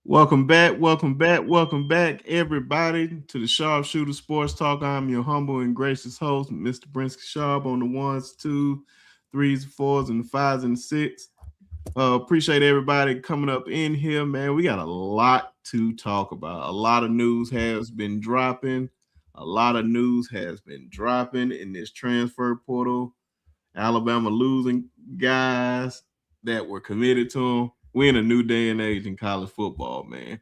Welcome back, everybody, to the Sharpshooter Sports Talk. I'm your humble and gracious host, Mr. Brinsky Sharp, on the ones, two, threes, fours, and the fives and the six. Appreciate everybody coming up in here, man. We got a lot to talk about. A lot of news has been dropping. In this transfer portal. Alabama losing guys that were committed to them. We're in a new day and age in college football, man.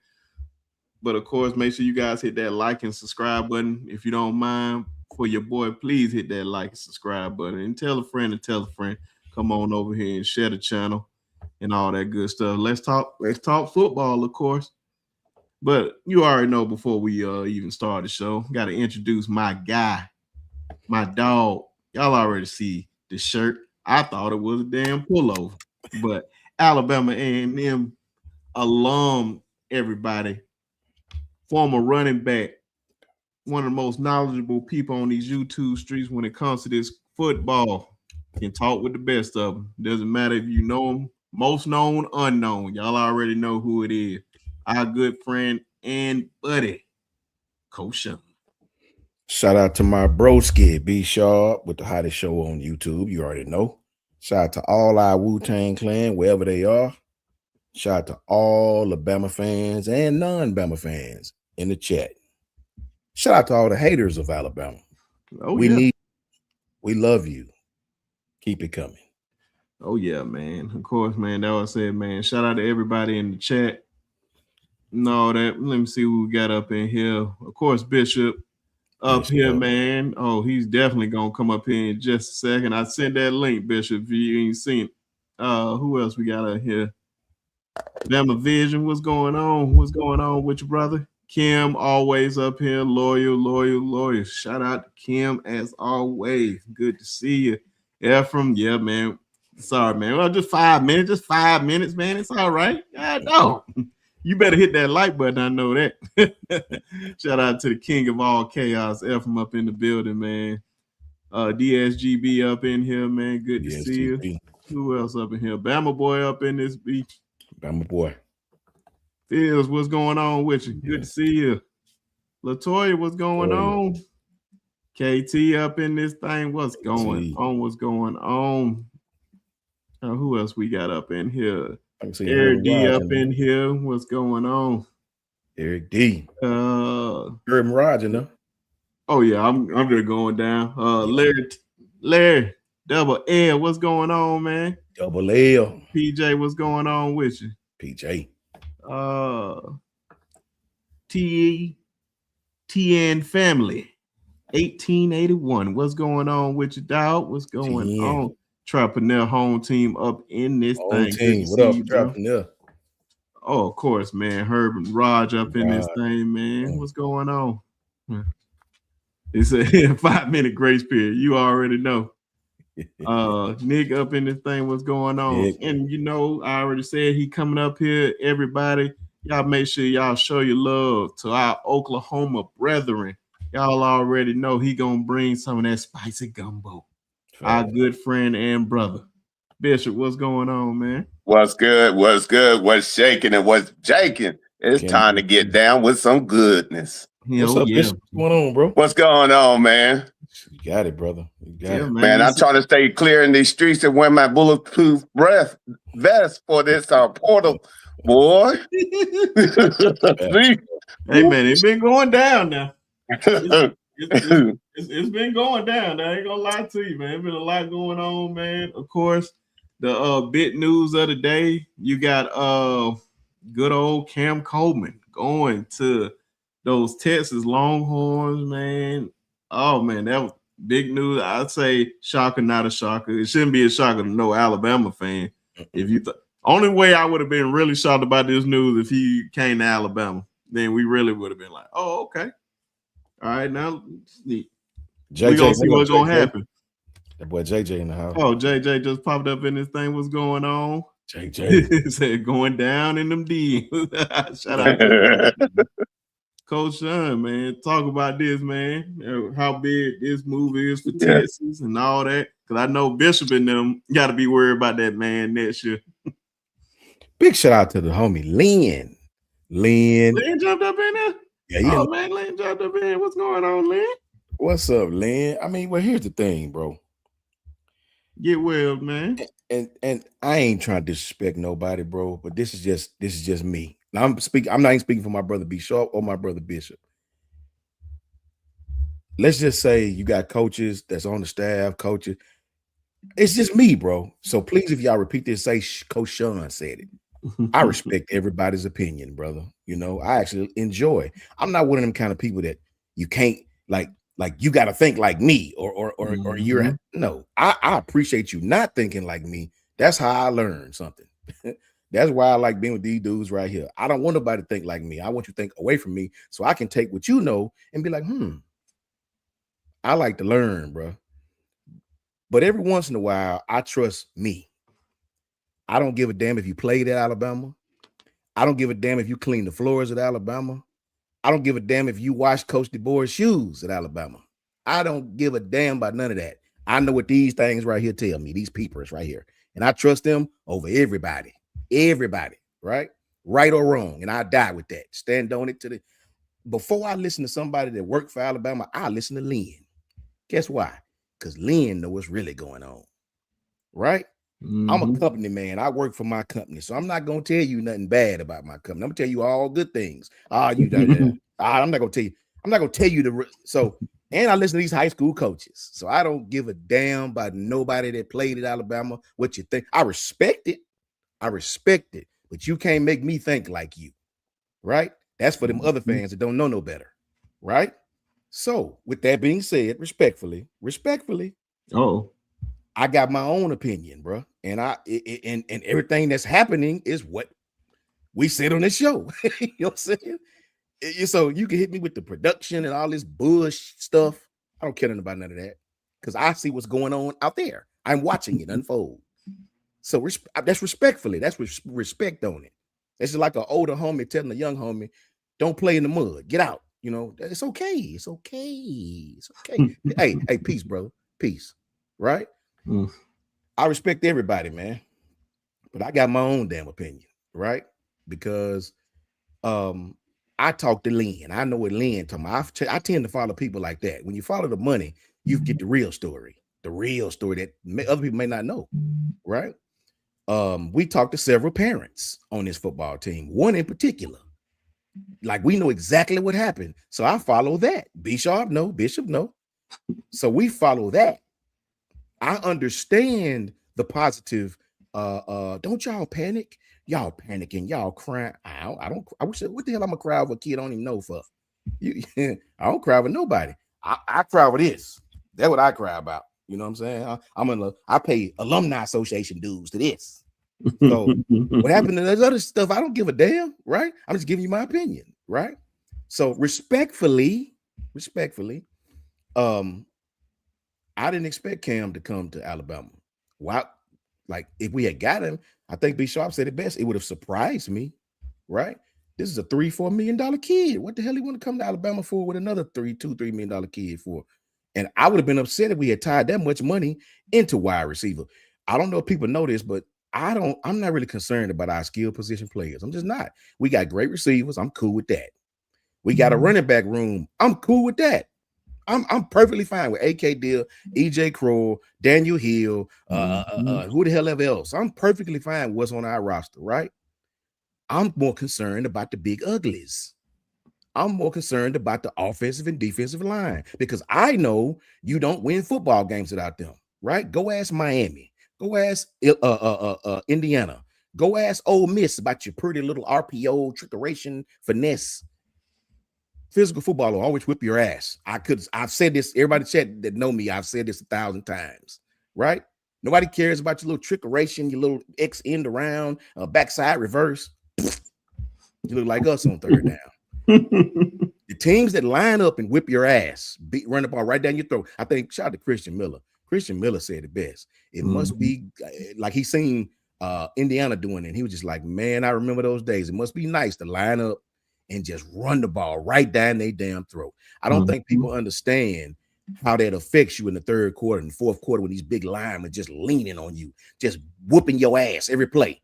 But of course, make sure you guys hit that like and subscribe button. If you don't mind, for your boy, please hit that like and subscribe button. And tell a friend. Come on over here and share the channel and all that good stuff. Let's talk football, of course. But you already know before we even start the show, got to introduce my guy, my dog. Y'all already see the shirt. I thought it was a damn pullover, but Alabama A&M alum, everybody, former running back, one of the most knowledgeable people on these YouTube streets when it comes to this football. Can talk with the best of them. Doesn't matter if you know them, most known, unknown. Y'all already know who it is. Our good friend and buddy, Coach Shawn. Shout out to my broski, B Sharp, with the hottest show on YouTube. You already know. Shout out to all our Wu-Tang clan, wherever they are. Shout out to all the Bama fans and non-Bama fans in the chat. Shout out to all the haters of Alabama. We love you. Keep it coming. Oh, yeah, man. Of course, man. That was it, man. Shout out to everybody in the chat. No, that. Let me see who we got up in here. Of course, Bishop up here, man. Oh, he's definitely going to come up here in just a second. I sent that link, Bishop, if you ain't seen it. Who else we got up here? Bama Vision, what's going on? What's going on with your brother? Kim, always up here. Loyal. Shout out to Kim, as always. Good to see you. Ephraim, yeah, man. Sorry, man. Well, just 5 minutes. Just 5 minutes, man. It's all right. I know. You better hit that like button. I know that. Shout out to the king of all chaos, Ephraim, up in the building, man. DSGB up in here, man. Good to see you. Who else up in here? Bama boy up in this beach. Bama boy. Fields, what's going on with you? Good to see you. Latoya, what's going on? KT up in this thing. What's going on? Who else we got up in here? Eric D up in here. What's going on? Eric D. Herb Mirage, you know. Oh yeah, I'm just going down. Larry, Double L, what's going on, man? Double L. PJ, what's going on with you? PJ. TN family. 1881. What's going on with you, dog? What's going on? Trapinell home team up in this thing. Team. What up, Trapinell? Oh, of course, man. Herb and Raj up in this thing, man. What's going on? It's a 5-minute grace period. You already know. Nick up in this thing. What's going on? Nick. And you know, I already said he coming up here. Everybody, y'all make sure y'all show your love to our Oklahoma brethren. Y'all already know he gonna bring some of that spicy gumbo. Our good friend and brother. Bishop, what's going on, man? What's good? What's shaking and what's jaking? It's time to get down with some goodness. What's up, Bishop? What's going on, bro? What's going on, man? You got it, brother. You got it. Man, I'm trying to stay clear in these streets and wear my bulletproof vest for this portal, boy. Hey, man, it's been going down now. It's been going down. I ain't gonna lie to you, man. There's been a lot going on, man. Of course, the big news of the day, you got good old Cam Coleman going to those Texas Longhorns, man. Oh man, that was big news. I'd say shocker, not a shocker. It shouldn't be a shocker to no Alabama fan. If you only way I would have been really shocked about this news if he came to Alabama, then we really would have been like, oh, okay. All right, now we're gonna see what's gonna happen. That boy JJ in the house. Oh, JJ just popped up in this thing. What's going on? JJ said going down in them D. Shout out to Coach Shawn, man. Talk about this, man. How big this move is for Texas and all that. Because I know Bishop and them got to be worried about that man next year. Big shout out to the homie Lynn. Lynn. Lynn jumped up in there. Yeah, Oh man, Lynn jumped up in there. What's going on, Lynn? What's up, Lynn? I mean, well, here's the thing, bro. Get well, man. And I ain't trying to disrespect nobody, bro. But this is just me. Now I'm not even speaking for my brother B Sharp or my brother Bishop. Let's just say you got coaches that's on the staff, coaches. It's just me, bro. So please, if y'all repeat this, say Coach Shawn said it. I respect everybody's opinion, brother. You know, I actually enjoy. I'm not one of them kind of people that you can't like you got to think like me or you're no. I appreciate you not thinking like me. That's how I learn something. That's why I like being with these dudes right here. I don't want nobody to think like me. I want you to think away from me so I can take what you know and be like, I like to learn, bro. But every once in a while, I trust me. I don't give a damn if you played at Alabama. I don't give a damn if you clean the floors at Alabama. I don't give a damn if you wash Coach DeBoer's shoes at Alabama. I don't give a damn about none of that. I know what these things right here tell me, these peepers right here. And I trust them over everybody, right? Right or wrong. And I die with that. Stand on it before I listen to somebody that worked for Alabama, I listen to Lynn. Guess why? Because Lynn knows what's really going on, right? I'm a company man. I work for my company, so I'm not gonna tell you nothing bad about my company. I'm gonna tell you all good things. I'm not gonna tell you. I'm not gonna tell you and I listen to these high school coaches, so I don't give a damn about nobody that played at Alabama. What you think? I respect it, but you can't make me think like you, right? That's for them other fans that don't know no better, right? So, with that being said, respectfully, I got my own opinion, bro, and and everything that's happening is what we said on this show. You know what I'm saying? So you can hit me with the production and all this bullshit stuff. I don't care nothing about none of that because I see what's going on out there. I'm watching it unfold. So that's respectfully. That's respect on it. It's just like an older homie telling a young homie, "Don't play in the mud. Get out." You know, it's okay. It's okay. It's okay. hey, peace, brother. Peace. Right? I respect everybody, man. But I got my own damn opinion, right? Because I talk to Lynn. I know what Lynn talking about. I tend to follow people like that. When you follow the money, you get the real story that other people may not know, right? We talked to several parents on this football team, one in particular. Like we know exactly what happened. So I follow that. B Sharp, no. Bishop, no. So we follow that. I understand the positive. Don't y'all panic. Y'all panicking. Y'all crying. I don't. I wish. What the hell I'm gonna cry over a kid I don't even know for? I don't cry with nobody. I cry with this. That's what I cry about. You know what I'm saying? I pay alumni association dues to this. So what happened to this other stuff? I don't give a damn, right? I'm just giving you my opinion, right? So respectfully, I didn't expect Cam to come to Alabama. Wow. Like if we had got him, I think B Sharp said it best. It would have surprised me, right? This is a $3-4 million kid. What the hell he want to come to Alabama for with another $2-3 million kid for? And I would have been upset if we had tied that much money into wide receiver. I don't know if people know this, but I'm not really concerned about our skill position players. I'm just not. We got great receivers. I'm cool with that. We got a running back room. I'm cool with that. I'm perfectly fine with AK Deal, EJ Kroll, Daniel Hill, who the hell ever else. I'm perfectly fine with what's on our roster, right? I'm more concerned about the big uglies. I'm more concerned about the offensive and defensive line because I know you don't win football games without them, right? Go ask Miami. Go ask Indiana. Go ask Ole Miss about your pretty little RPO, trickeration, finesse. Physical football will always whip your ass. I've said this, everybody that know me, I've said this 1,000 times, right? Nobody cares about your little trickeration, your little X end around, backside reverse. You look like us on third down. The teams that line up and whip your ass, run the ball right down your throat. I think, shout out to Christian Miller. Christian Miller said it best. It must be like he seen Indiana doing it. And he was just like, man, I remember those days. It must be nice to line up and just run the ball right down their damn throat. I don't think people understand how that affects you in the third quarter and fourth quarter when these big linemen just leaning on you, just whooping your ass every play.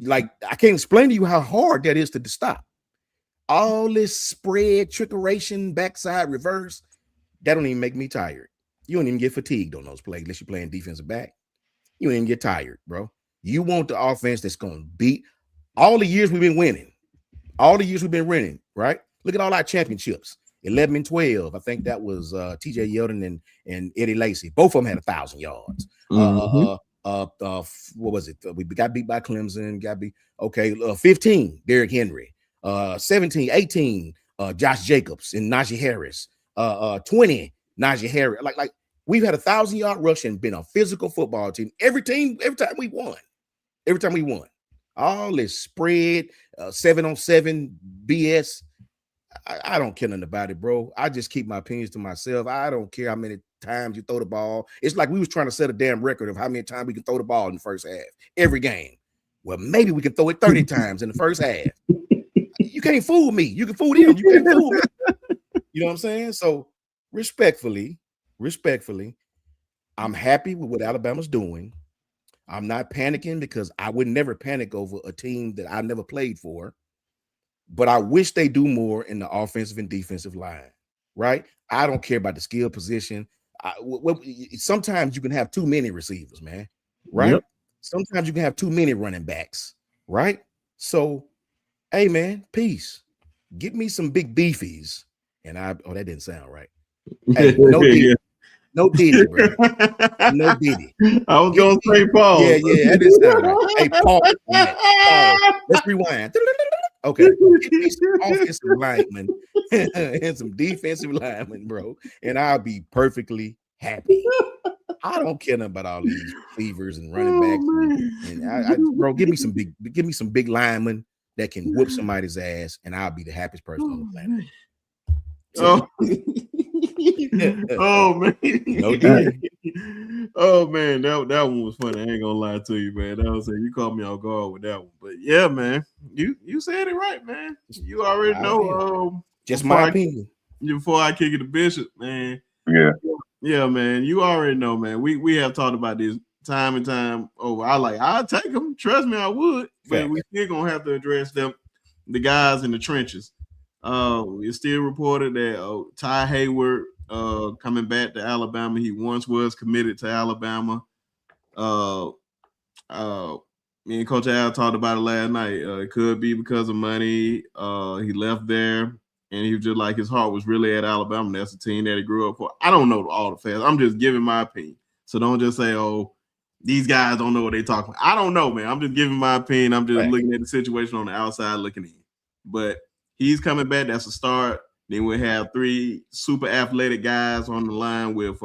Like, I can't explain to you how hard that is to stop. All this spread, trickeration, backside reverse, that don't even make me tired. You don't even get fatigued on those plays unless you're playing defensive back. You don't even get tired, bro. You want the offense that's going to beat all the years we've been winning. All the years we've been winning, right? Look at all our championships. 11 and 12. I think that was TJ Yeldon and Eddie Lacy. Both of them had 1,000 yards. What was it? We got beat by Clemson. Got beat. Okay, 15, Derrick Henry. 17, 18, Josh Jacobs and Najee Harris. 20, Najee Harris. Like we've had 1,000-yard rush and been a physical football team. Every time we won. Every time we won. All this spread, 7-on-7 BS. I don't care nothing about it, bro. I just keep my opinions to myself. I don't care how many times you throw the ball. It's like we was trying to set a damn record of how many times we can throw the ball in the first half. Every game. Well, maybe we can throw it 30 times in the first half. You can't fool me. You can fool them. You can't fool me. You know what I'm saying? So respectfully, I'm happy with what Alabama's doing. I'm not panicking because I would never panic over a team that I never played for. But I wish they do more in the offensive and defensive line, right? I don't care about the skill position. Sometimes you can have too many receivers, man, right? Yep. Sometimes you can have too many running backs, right? So, hey, man, peace. Get me some big beefies. And that didn't sound right. Hey, no Diddy. No Diddy, bro. No Diddy. I was going to say Paul. Yeah, that didn't sound right. Hey, Paul. Let's rewind. Okay, get me some offensive linemen and some defensive linemen, bro, and I'll be perfectly happy. I don't care nothing about all these receivers and running backs, bro. Give me some big linemen that can whoop somebody's ass, and I'll be the happiest person on the planet. So, oh man, no Diddy. Oh man, that one was funny. I ain't gonna lie to you, man. That was you caught me off guard with that one. But yeah, man, you said it right, man. You already know. Just my opinion. Before I kick it to Bishop, man. Yeah, man. You already know, man. We have talked about this time and time over. I'll take them. Trust me, I would. But we still gonna have to address them, the guys in the trenches. It's still reported that Ty Hayward coming back to Alabama. He once was committed to Alabama. Me and Coach Al talked about it last night. It could be because of money. He left there, and he was just like his heart was really at Alabama. That's the team that he grew up for. I don't know all the facts. I'm just giving my opinion. So don't just say, "Oh, these guys don't know what they're talking about." I don't know, man. I'm just giving my opinion. I'm just looking at the situation on the outside, looking in. But he's coming back. That's a start. Then we have 3 super athletic guys on the line with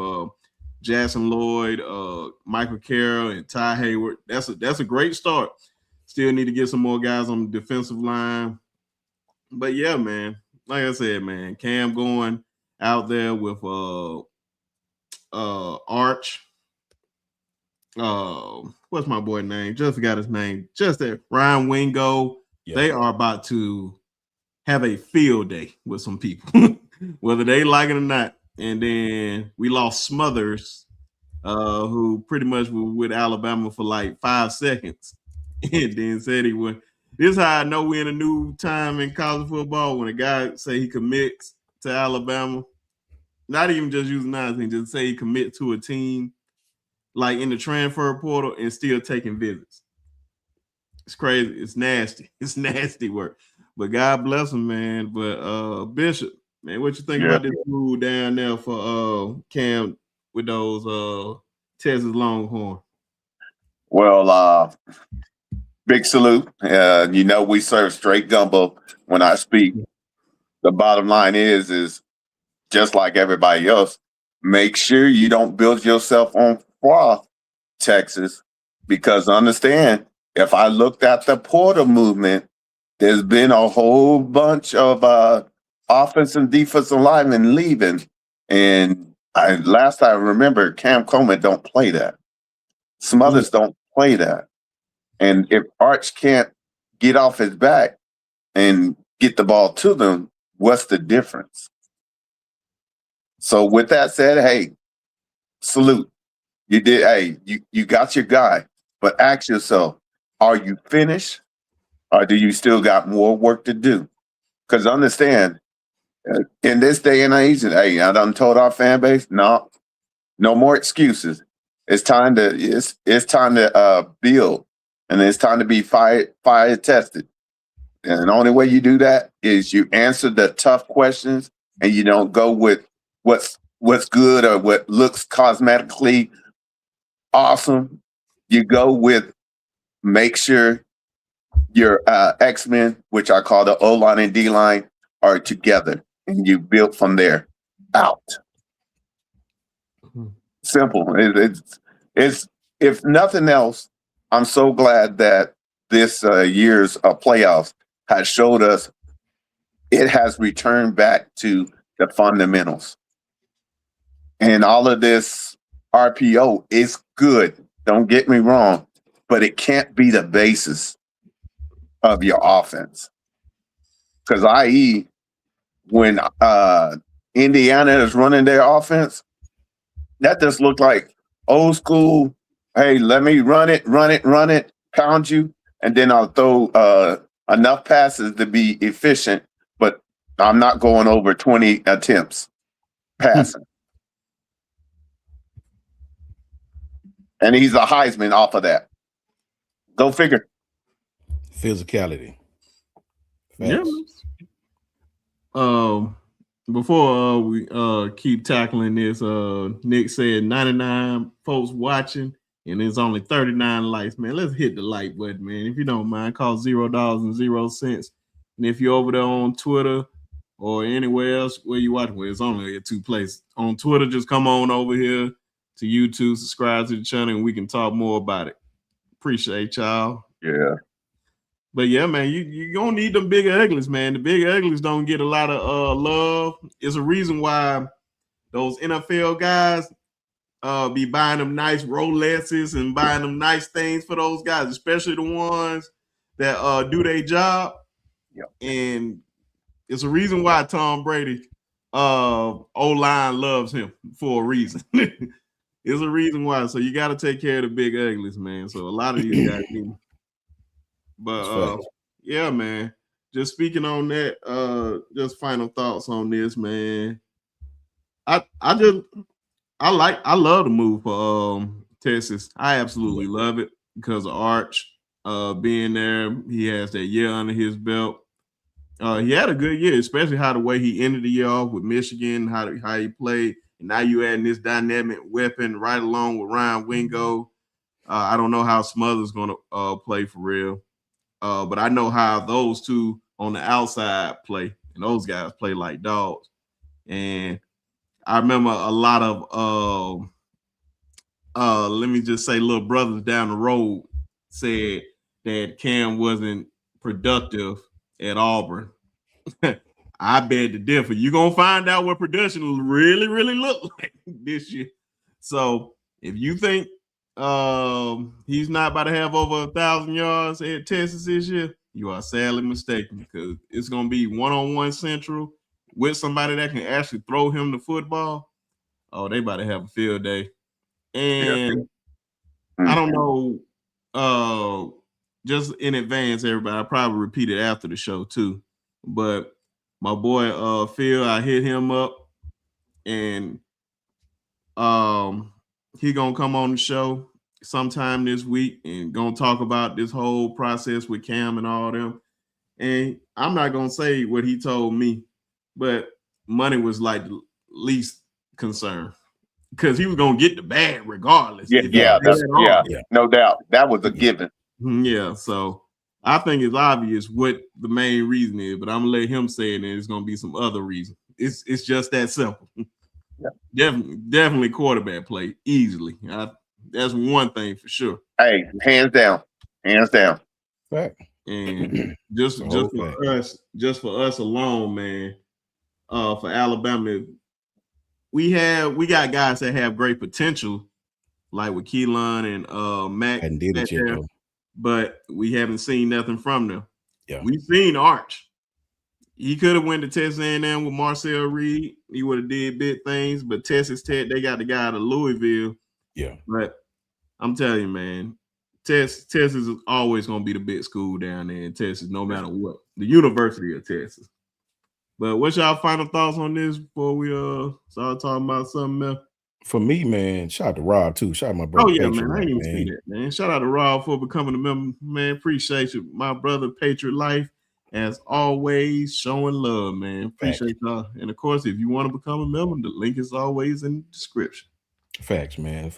Jackson Lloyd, Michael Carroll, and Ty Hayward. That's a great start. Still need to get some more guys on the defensive line. But yeah, man. Like I said, man, Cam going out there with Arch. What's my boy name? Just forgot his name. Just there. Ryan Wingo. Yeah. They are about to have a field day with some people, whether they like it or not. And then we lost Smothers, who pretty much was with Alabama for like 5 seconds, and then said he would. This is how I know we're in a new time in college football when a guy say he commits to Alabama, not even just using 9, just say he commit to a team like in the transfer portal and still taking visits. It's crazy. It's nasty. It's nasty work. But God bless him, man. But Bishop, man, what you think about this move down there for Cam with those Texas Longhorn? Well, big salute. We serve straight gumbo when I speak. The bottom line is just like everybody else, make sure you don't build yourself on froth, Texas, because understand, if I looked at the portal movement, there's been a whole bunch of offensive and defensive linemen leaving. And last I remember, Cam Coleman don't play that. Smothers don't play that. And if Arch can't get off his back and get the ball to them, what's the difference? So with that said, hey, salute. You did. Hey, you got your guy, but ask yourself, are you finished, or do you still got more work to do? Because understand, in this day and age, and hey, I done told our fan base, no more excuses. It's time to build, and it's time to be fire tested. And the only way you do that is you answer the tough questions, and you don't go with what's good or what looks cosmetically awesome. You go with make sure your X-Men, which I call the O-line and D-line, are together, and you build from there out. Simple. It's if nothing else, I'm so glad that this year's playoffs has showed us it has returned back to the fundamentals. And all of this RPO is good. Don't get me wrong, but it can't be the basis of your offense. Because i.e., when Indiana is running their offense, that just looked like old school. Hey, let me run it, pound you, and then I'll throw enough passes to be efficient, but I'm not going over 20 attempts passing. And he's a Heisman off of that. Go figure. Physicality. Yeah. Before we keep tackling this, Nick said 99 folks watching and there's only 39 likes. Man, let's hit the like button, man. If you don't mind, call $0.00. And if you're over there on Twitter or anywhere else where you watch, well, it's only at two places. On Twitter, just come on over here to YouTube, subscribe to the channel, and we can talk more about it. Appreciate y'all. Yeah. But yeah, man, you gonna need them big uglies, man. The big uglies don't get a lot of love. It's a reason why those NFL guys be buying them nice Rolexes and buying them nice things for those guys, especially the ones that do their job. Yep. And it's a reason why Tom Brady O-line loves him for a reason. It's a reason why. So you got to take care of the big uglies, man. So a lot of these guys do. But yeah, man. Just speaking on that, just final thoughts on this, man. I love the move for Texas. I absolutely love it because of Arch being there. He has that year under his belt. He had a good year, especially how the way he ended the year off with Michigan, how he played. And now you adding this dynamic weapon right along with Ryan Wingo. I don't know how Smothers going to play for real. But I know how those two on the outside play, and those guys play like dogs. And I remember a lot of let me just say little brothers down the road said that Cam wasn't productive at Auburn. I beg to differ. You're gonna find out what production really, really look like this year. So if you think he's not about to have over 1,000 yards at Texas this year, you are sadly mistaken because it's gonna be one-on-one central with somebody that can actually throw him the football. Oh, they about to have a field day. And I don't know, just in advance, everybody, I'll probably repeat it after the show too. But my boy Phil, I hit him up and he gonna come on the show sometime this week and gonna talk about this whole process with Cam and all them. And I'm not gonna say what he told me, but money was like the least concern because he was gonna get the bag regardless. Yeah, no doubt. That was a given. Yeah, so I think it's obvious what the main reason is, but I'm gonna let him say it, and it's gonna be some other reason. It's just that simple. Yeah. Definitely quarterback play easily. That's one thing for sure. Hey, hands down. Right. And just for us alone, man. For Alabama, we got guys that have great potential, like with Keelan and Mac. And did it yet, but we haven't seen nothing from them. Yeah. We've seen Arch. He could have went to Texas A&M with Marcel Reed. He would have did big things, but Texas Tech, they got the guy out of Louisville. Yeah. But I'm telling you, man, Texas is always going to be the big school down there in Texas, no matter what. The University of Texas. But what's y'all final thoughts on this before we start talking about something else? For me, man, shout out to Rob too. Shout out my Oh brother. yeah, Patriot, man. I didn't even man. see that, man. Shout out to Rob for becoming a member, man. Appreciate you, my brother. Patriot Life, as always, showing love, man. Appreciate y'all. And of course, if you want to become a member, the link is always in the description. Facts, man.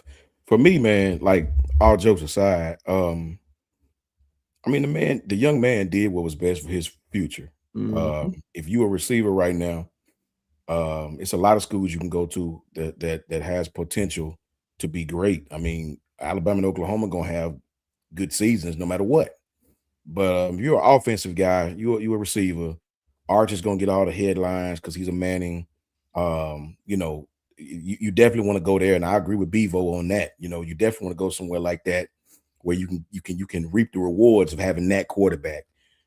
For me, man, like all jokes aside, I mean, the young man did what was best for his future. If you're a receiver right now, it's a lot of schools you can go to that has potential to be great. I mean, Alabama and Oklahoma gonna have good seasons no matter what. But if you're an offensive guy, you're a receiver. Arch is gonna get all the headlines because he's a Manning. You know, you definitely want to go there, and I agree with Bevo on that. You know, you definitely want to go somewhere like that where you can reap the rewards of having that quarterback.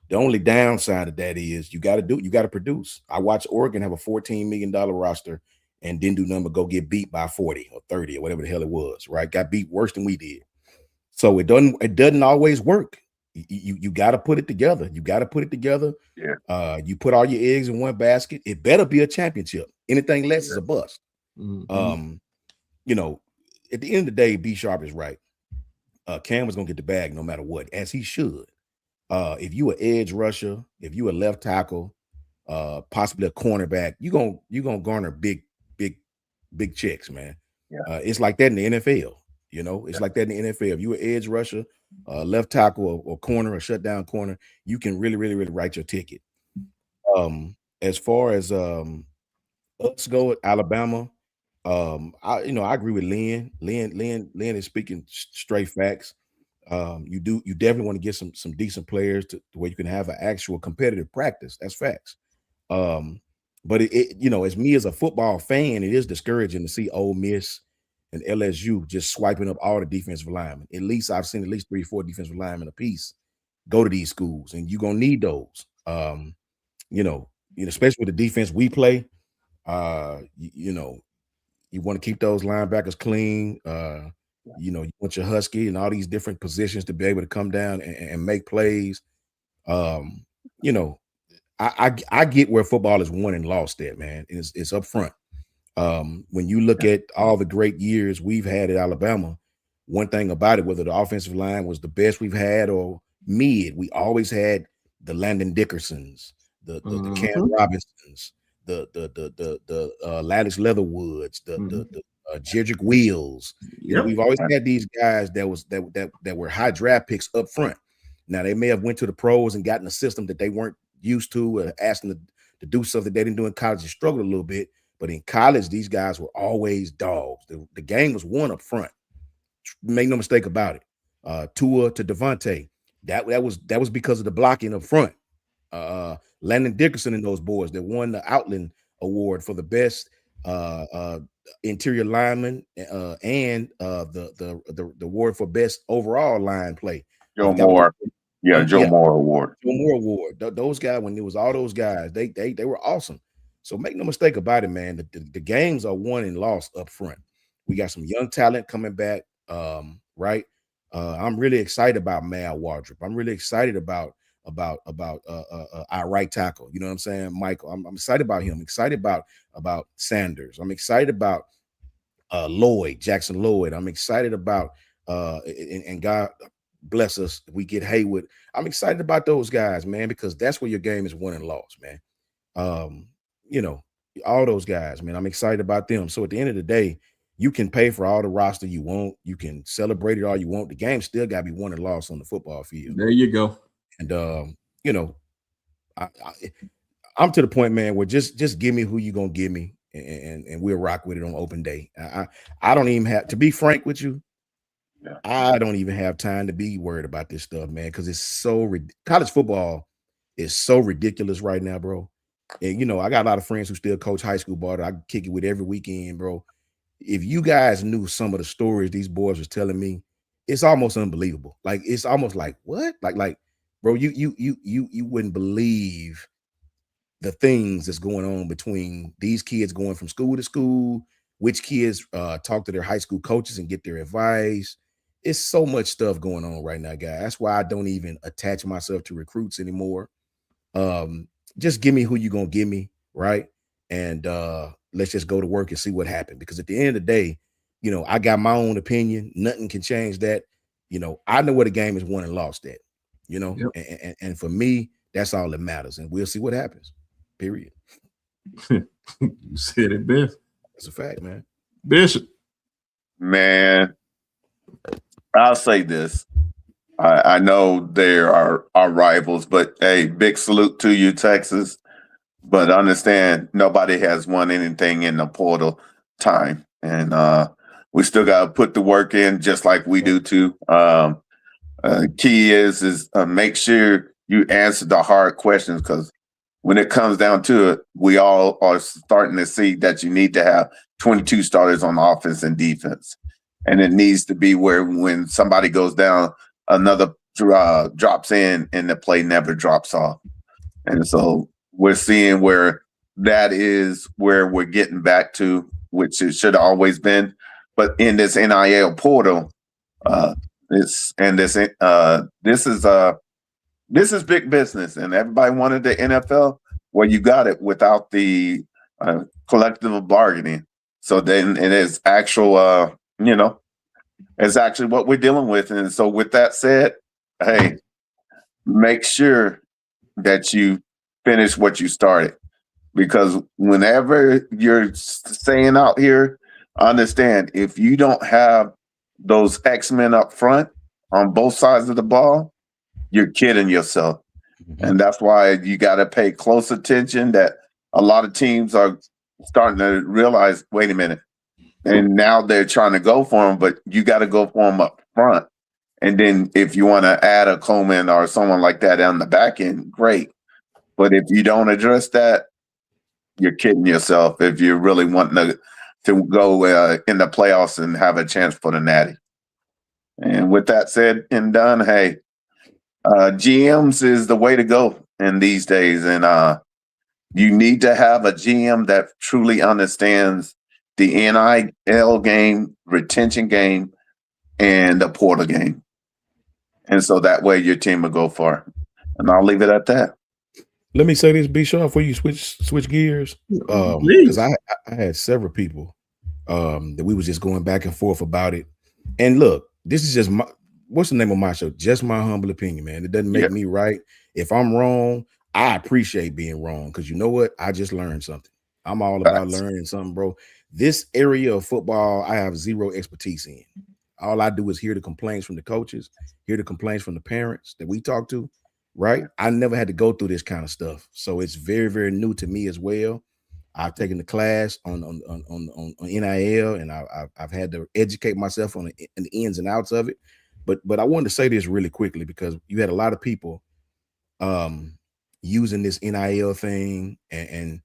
The only downside of that is you got to produce. I watched Oregon have a $14 million roster and didn't do nothing but go get beat by 40 or 30 or whatever the hell it was, right? Got beat worse than we did. So it doesn't always work. You got to put it together. You got to put it together. Yeah. You put all your eggs in one basket. It better be a championship. Anything less is a bust. You know, at the end of the day, B Sharp is right. Cam was gonna get the bag no matter what, as he should. If you an edge rusher, if you a left tackle, possibly a cornerback, you gonna garner big checks, man. Yeah. It's like that in the NFL. You know, it's like that in the NFL. If you an edge rusher, left tackle or corner or shutdown corner, you can really write your ticket. As far as us go at Alabama, I agree with Lynn. Lynn is speaking straight facts. You definitely want to get some decent players to where you can have an actual competitive practice. That's facts. But as me as a football fan, it is discouraging to see Ole Miss and LSU just swiping up all the defensive linemen. At least I've seen at least 3 or 4 defensive linemen a piece go to these schools, and you're gonna need those. Especially with the defense we play. You want to keep those linebackers clean. You want your Husky and all these different positions to be able to come down and make plays. I get where football is won and lost at, man. It's up front. When you look at all the great years we've had at Alabama, one thing about it, whether the offensive line was the best we've had or mid, we always had the Landon Dickersons, the Cam Robinsons, the Lattice Leatherwoods, the Jedrick Wheels. We've always had these guys that were high draft picks up front. Now they may have went to the pros and gotten a system that they weren't used to, or asked them to do something they didn't do in college and struggled a little bit. But in college, these guys were always dogs. The game was won up front. Make no mistake about it. Tua to Devontae, that was because of the blocking up front. Landon Dickerson and those boys that won the Outland Award for the best interior lineman and the award for best overall line play. Joe Moore. Joe Moore Award. Joe Moore Award. Those guys, when it was all those guys, they were awesome. So make no mistake about it, man. The games are won and lost up front. We got some young talent coming back, right? I'm really excited about Mal Wardrop. I'm really excited about our right tackle. You know what I'm saying, Michael? I'm excited about him. I'm excited about Sanders. I'm excited about Jackson Lloyd. I'm excited about and God bless us if we get Haywood. I'm excited about those guys, man, because that's where your game is won and lost, man. All those guys, man. I'm excited about them. So at the end of the day, you can pay for all the roster you want. You can celebrate it all you want. The game still got to be won and lost on the football field. There you go. And I'm to the point, man, where just give me who you gonna give me, and we'll rock with it on open day. I don't even have to be frank with you. Yeah. I don't even have time to be worried about this stuff, man, because it's so college football is so ridiculous right now, bro. And I got a lot of friends who still coach high school ball that I kick it with every weekend, bro. If you guys knew some of the stories these boys was telling me, it's almost unbelievable. Like it's almost like what? Like, bro, you wouldn't believe the things that's going on between these kids going from school to school, which kids talk to their high school coaches and get their advice. It's so much stuff going on right now, guys. That's why I don't even attach myself to recruits anymore. Just give me who you're gonna give me, right? And let's just go to work and see what happened. Because at the end of the day, I got my own opinion. Nothing can change that. I know where the game is won and lost at. Yep. And for me, that's all that matters. And we'll see what happens. Period. You said it best. That's a fact, man. Bishop. Man, I'll say this. I know there are our rivals, but hey, big salute to you, Texas. But understand, nobody has won anything in the portal time. And we still got to put the work in just like we do too. Key is make sure you answer the hard questions, because when it comes down to it, we all are starting to see that you need to have 22 starters on offense and defense. And it needs to be where when somebody goes down, another drops in and the play never drops off. And so we're seeing where that is where we're getting back to, which it should have always been. But in this NIL portal, this is big business, and everybody wanted the NFL. Well, you got it without the collective bargaining. So then it is actual, it's actually what we're dealing with. And so with that said, hey, make sure that you finish what you started, because whenever you're saying out here, understand, if you don't have those X-Men up front on both sides of the ball, you're kidding yourself. And that's why you got to pay close attention, that a lot of teams are starting to realize, wait a minute. And now they're trying to go for them, but you got to go for them up front. And then if you want to add a Coleman or someone like that on the back end, great. But if you don't address that, you're kidding yourself if you're really wanting to go in the playoffs and have a chance for the Natty. And with that said and done, hey, GMs is the way to go in these days. And you need to have a GM that truly understands the NIL game, retention game, and the portal game. And so that way your team will go far. And I'll leave it at that. Let me say this, B. Shawn, before you switch gears, because I had several people that we was just going back and forth about it. And look, this is just what's the name of my show? Just my humble opinion, man. It doesn't make me right. If I'm wrong, I appreciate being wrong, because you know what? I just learned something. I'm all about learning something, bro. This area of football, I have zero expertise in. All I do is hear the complaints from the coaches, hear the complaints from the parents that we talk to. Right? I never had to go through this kind of stuff. So it's very, very new to me as well. I've taken the class on NIL, and I've had to educate myself on the ins and outs of it. But I wanted to say this really quickly, because you had a lot of people using this NIL thing and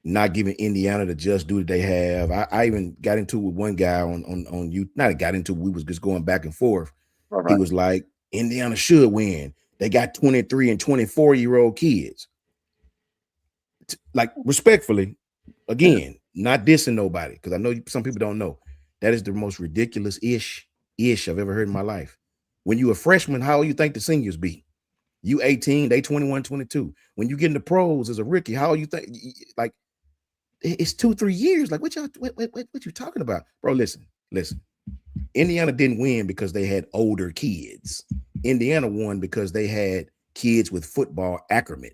not giving Indiana the just due that they have. I even got into it with one guy on you. Not got into it, we was just going back and forth. Right. He was like, Indiana should win. They got 23 and 24-year-old kids. Like, respectfully, again, not dissing nobody, because I know some people don't know. That is the most ridiculous ish I've ever heard in my life. When you a freshman, how old you think the seniors be? You 18, they 21, 22. When you get into pros as a rookie, how old you think? Like, it's 2-3 years. Like, what you talking about? Bro, listen. Indiana didn't win because they had older kids. Indiana won because they had kids with football acumen,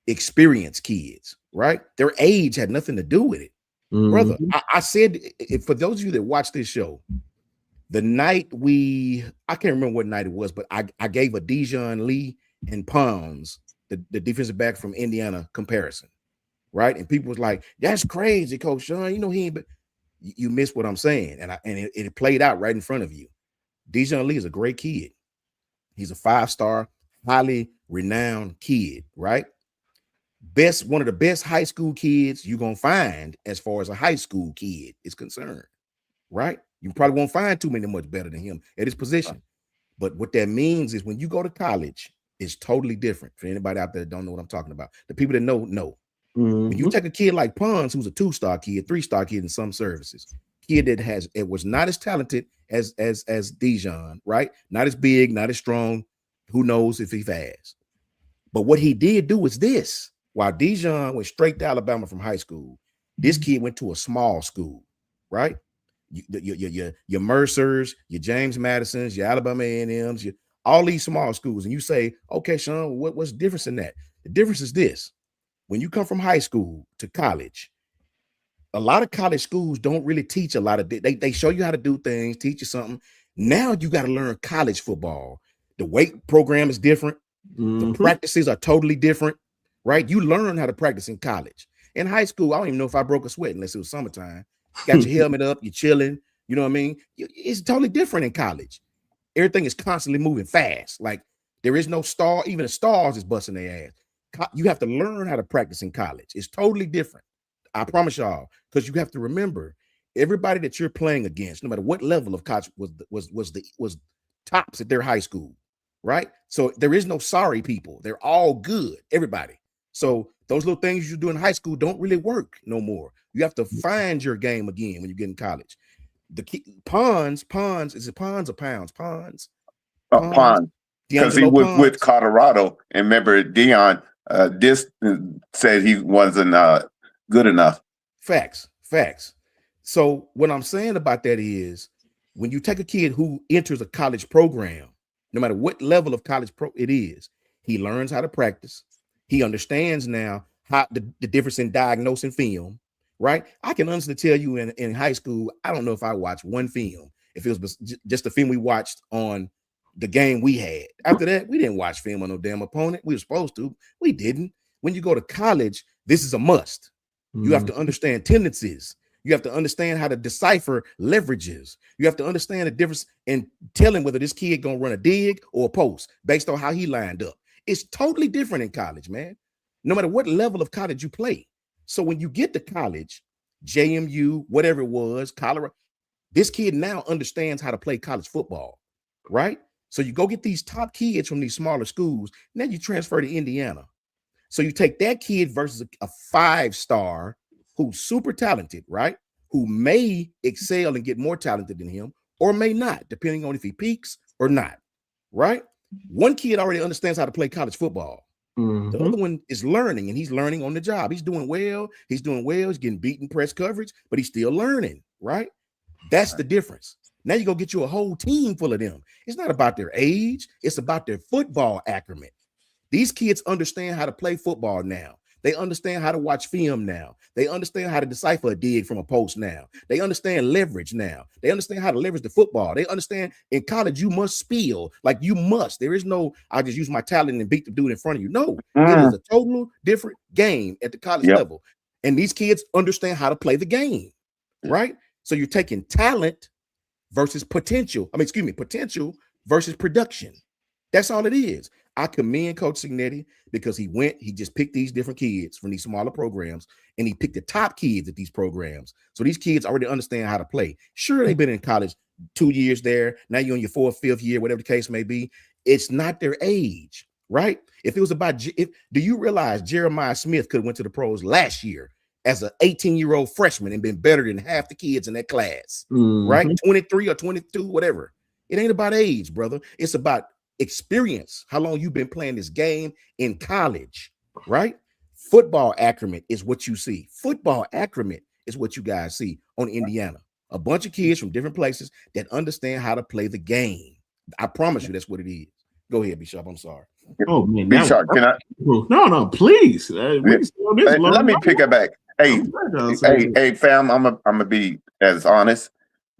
experienced kids, right? Their age had nothing to do with it. Mm-hmm. Brother, I said, for those of you that watch this show, the night I can't remember what night it was, but I gave a Dijon Lee and Pons, the defensive back from Indiana, comparison, right? And people was like, that's crazy, Coach Shawn. You know, he ain't, but you missed what I'm saying. And it played out right in front of you. Dijon Lee is a great kid. He's a 5-star, highly renowned kid, right? One of the best high school kids you're going to find as far as a high school kid is concerned, right? You probably won't find too many much better than him at his position. But what that means is when you go to college, is totally different. For anybody out there that don't know what I'm talking about, the people that know. When you take a kid like Pons, who's a 2-star kid, 3-star kid in some services, kid that was not as talented as Dijon, right? Not as big, not as strong. Who knows if he's fast? But what he did do is this: while Dijon went straight to Alabama from high school, this kid went to a small school, right? Your Mercers, your James Madisons, your Alabama A&Ms, all these small schools, and you say, okay, Shawn, what's the difference in that? The difference is this: when you come from high school to college, a lot of college schools don't really teach a lot of they show you how to do things, teach you something. Now you got to learn college football. The weight program is different. The practices are totally different, right? You learn how to practice in college. In high school, I don't even know if I broke a sweat unless it was summertime. Got your helmet up, you're chilling. You know what I mean? It's totally different in college. Everything is constantly moving fast. Like there is no star. Even the stars is busting their ass. You have to learn how to practice in college. It's totally different. I promise y'all, because you have to remember, everybody that you're playing against, no matter what level of college, was tops at their high school, right? So there is no sorry people. They're all good, everybody. So those little things you do in high school don't really work no more. You have to find your game again when you get in college. Pons, is it Pons or Pounds? Pons. Because he was with Colorado, and remember Dion said he wasn't good enough. Facts. So what I'm saying about that is, when you take a kid who enters a college program, no matter what level of college it is, he learns how to practice. He understands now how the difference in diagnosing film, right? I can honestly tell you in high school, I don't know if I watched one film, if it was just the film we watched on the game we had. After that, we didn't watch film on no damn opponent. We were supposed to. We didn't. When you go to college, this is a must. You have to understand tendencies. You have to understand how to decipher leverages. You have to understand the difference in telling whether this kid gonna run a dig or a post based on how he lined up. It's totally different in college, man. No matter what level of college you play. So when you get to college, JMU, whatever it was, Colorado, this kid now understands how to play college football, right? So you go get these top kids from these smaller schools. Now you transfer to Indiana. So you take that kid versus a 5-star who's super talented, right? Who may excel and get more talented than him or may not, depending on if he peaks or not, right? One kid already understands how to play college football. The other one is learning, and he's learning on the job. He's doing well. He's getting beaten press coverage, but he's still learning, right? That's the difference. Now you go get you a whole team full of them. It's not about their age. It's about their football acumen. These kids understand how to play football now. They understand how to watch film now. They understand how to decipher a dig from a post now. They understand leverage now. They understand how to leverage the football. They understand in college you must spill. Like you must. There is no, I just use my talent and beat the dude in front of you. No, it is a total different game at the college level. And these kids understand how to play the game, right? So you're taking talent versus potential. Potential versus production. That's all it is. I commend Coach Signetti because he just picked these different kids from these smaller programs, and he picked the top kids at these programs. So these kids already understand how to play. Sure, they've been in college 2 years there. Now you're on your 4th, 5th year, whatever the case may be. It's not their age, right? If it was about, do you realize Jeremiah Smith could have went to the pros last year as an 18-year-old freshman and been better than half the kids in that class, right? 23 or 22, whatever. It ain't about age, brother. It's about experience, how long you've been playing this game in college, right? Football acumen is what you see. Football acumen is what you guys see on Indiana. A bunch of kids from different places that understand how to play the game. I promise you that's what it is. Go ahead, Bishop. I'm sorry. Oh man, Bishop, can I? No, please. Let me pick it back. Hey, fam, I'm gonna be as honest.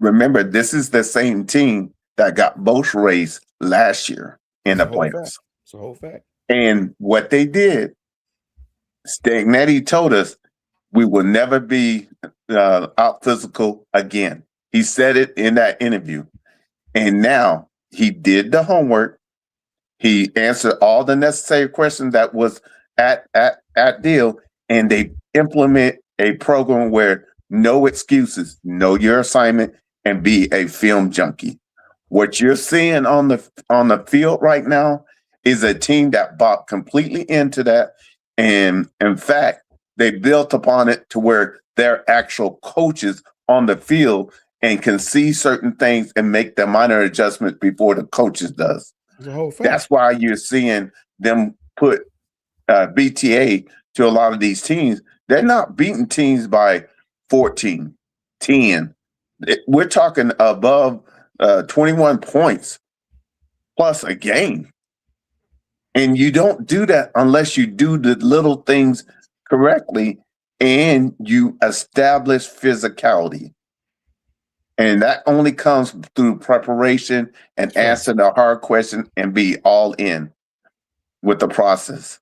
Remember, this is the same team that got both raised last year in the playoffs. It's a whole fact. And what they did, Stagnetti told us we will never be out physical again. He said it in that interview. And now he did the homework. He answered all the necessary questions that was at deal, and they implement a program where no excuses, know your assignment, and be a film junkie. What you're seeing on the field right now is a team that bought completely into that. And in fact, they built upon it to where they're actual coaches on the field and can see certain things and make the minor adjustments before the coaches does. It's a whole fact. That's why you're seeing them put BTA to a lot of these teams. They're not beating teams by 14, 10. We're talking above 21 points plus a game. And you don't do that unless you do the little things correctly and you establish physicality. And that only comes through preparation and answering the hard question and be all in with the process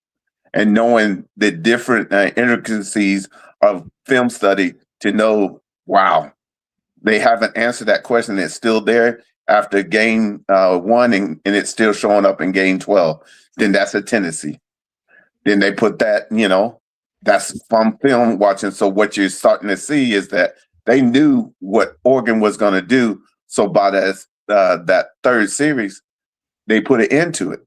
and knowing the different intricacies of film study to know, wow, they haven't answered that question. It's still there after game 1 and it's still showing up in game 12. Then that's a tendency. Then they put that, that's from film watching. So what you're starting to see is that they knew what Oregon was going to do. So by that third series, they put it into it.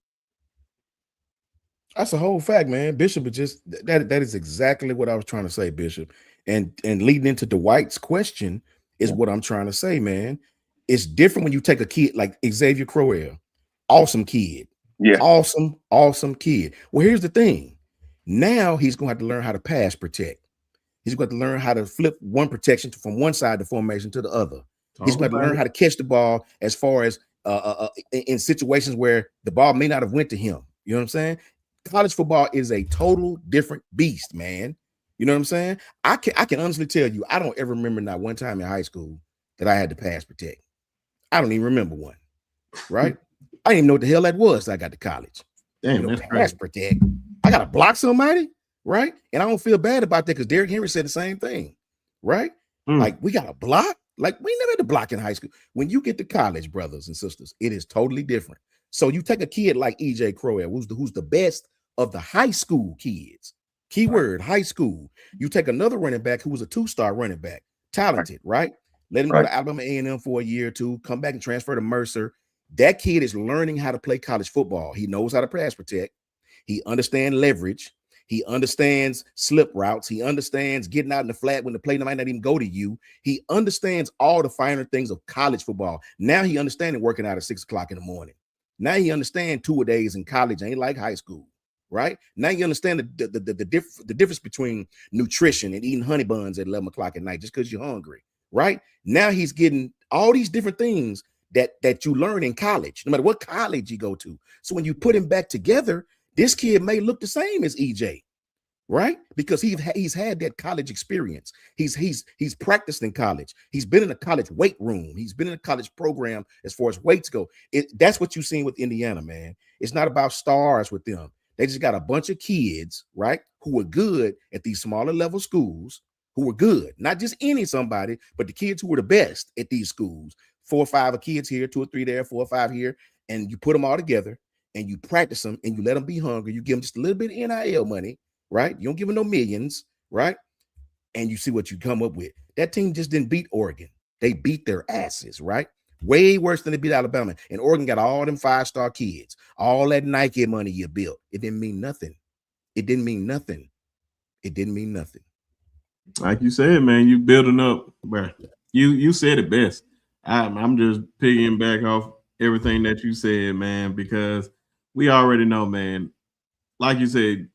That's a whole fact, man. Bishop is just that is exactly what I was trying to say, Bishop. And leading into Dwight's question is what I'm trying to say, man. It's different when you take a kid like Xavier Crowell. Awesome kid. Yeah. Awesome kid. Well, here's the thing. Now he's going to have to learn how to pass protect. He's going to learn how to flip one protection from one side of the formation to the other. He's going to learn how to catch the ball as far as in situations where the ball may not have went to him. You know what I'm saying? College football is a total different beast, man. You know what I'm saying? I can honestly tell you, I don't ever remember not one time in high school that I had to pass protect. I don't even remember one, right? I didn't even know what the hell that was till I got to college. Damn, that's pass protect. I got to block somebody, right? And I don't feel bad about that because Derrick Henry said the same thing, right? Like, we got to block? Like, we never had to block in high school. When you get to college, brothers and sisters, it is totally different. So you take a kid like E.J. Crowell, who's the best of the high school kids. Keyword, high school. You take another running back who was a 2-star running back, talented, right? Let him go to Alabama A&M for a year or two, come back and transfer to Mercer. That kid is learning how to play college football. He knows how to pass protect. He understands leverage. He understands slip routes. He understands getting out in the flat when the play might not even go to you. He understands all the finer things of college football. Now he understands working out at 6 o'clock in the morning. Now he understands 2 days in college ain't like high school, right? Now you understand the difference between nutrition and eating honey buns at 11 o'clock at night just because you're hungry, right? Now he's getting all these different things that you learn in college, no matter what college you go to. So when you put him back together, this kid may look the same as EJ, right? Because he's had that college experience. He's practiced in college. He's been in a college weight room. He's been in a college program as far as weights go. That's what you've seen with Indiana, man. It's not about stars with them. They just got a bunch of kids, right, who are good at these smaller level schools, who are good. Not just any somebody, but the kids who are the best at these schools. 4 or 5 kids here, 2 or 3 there, 4 or 5 here, and you put them all together and you practice them and you let them be hungry. You give them just a little bit of NIL money, right? You don't give them no millions, right? And you see what you come up with. That team just didn't beat Oregon. They beat their asses, right? Way worse than they beat Alabama. And Oregon got all them 5-star kids. All that Nike money you built. It didn't mean nothing. It didn't mean nothing. It didn't mean nothing. Like you said, man, you building up, bro. You said it best. I'm just picking back off everything that you said, man, because we already know, man. Like you said,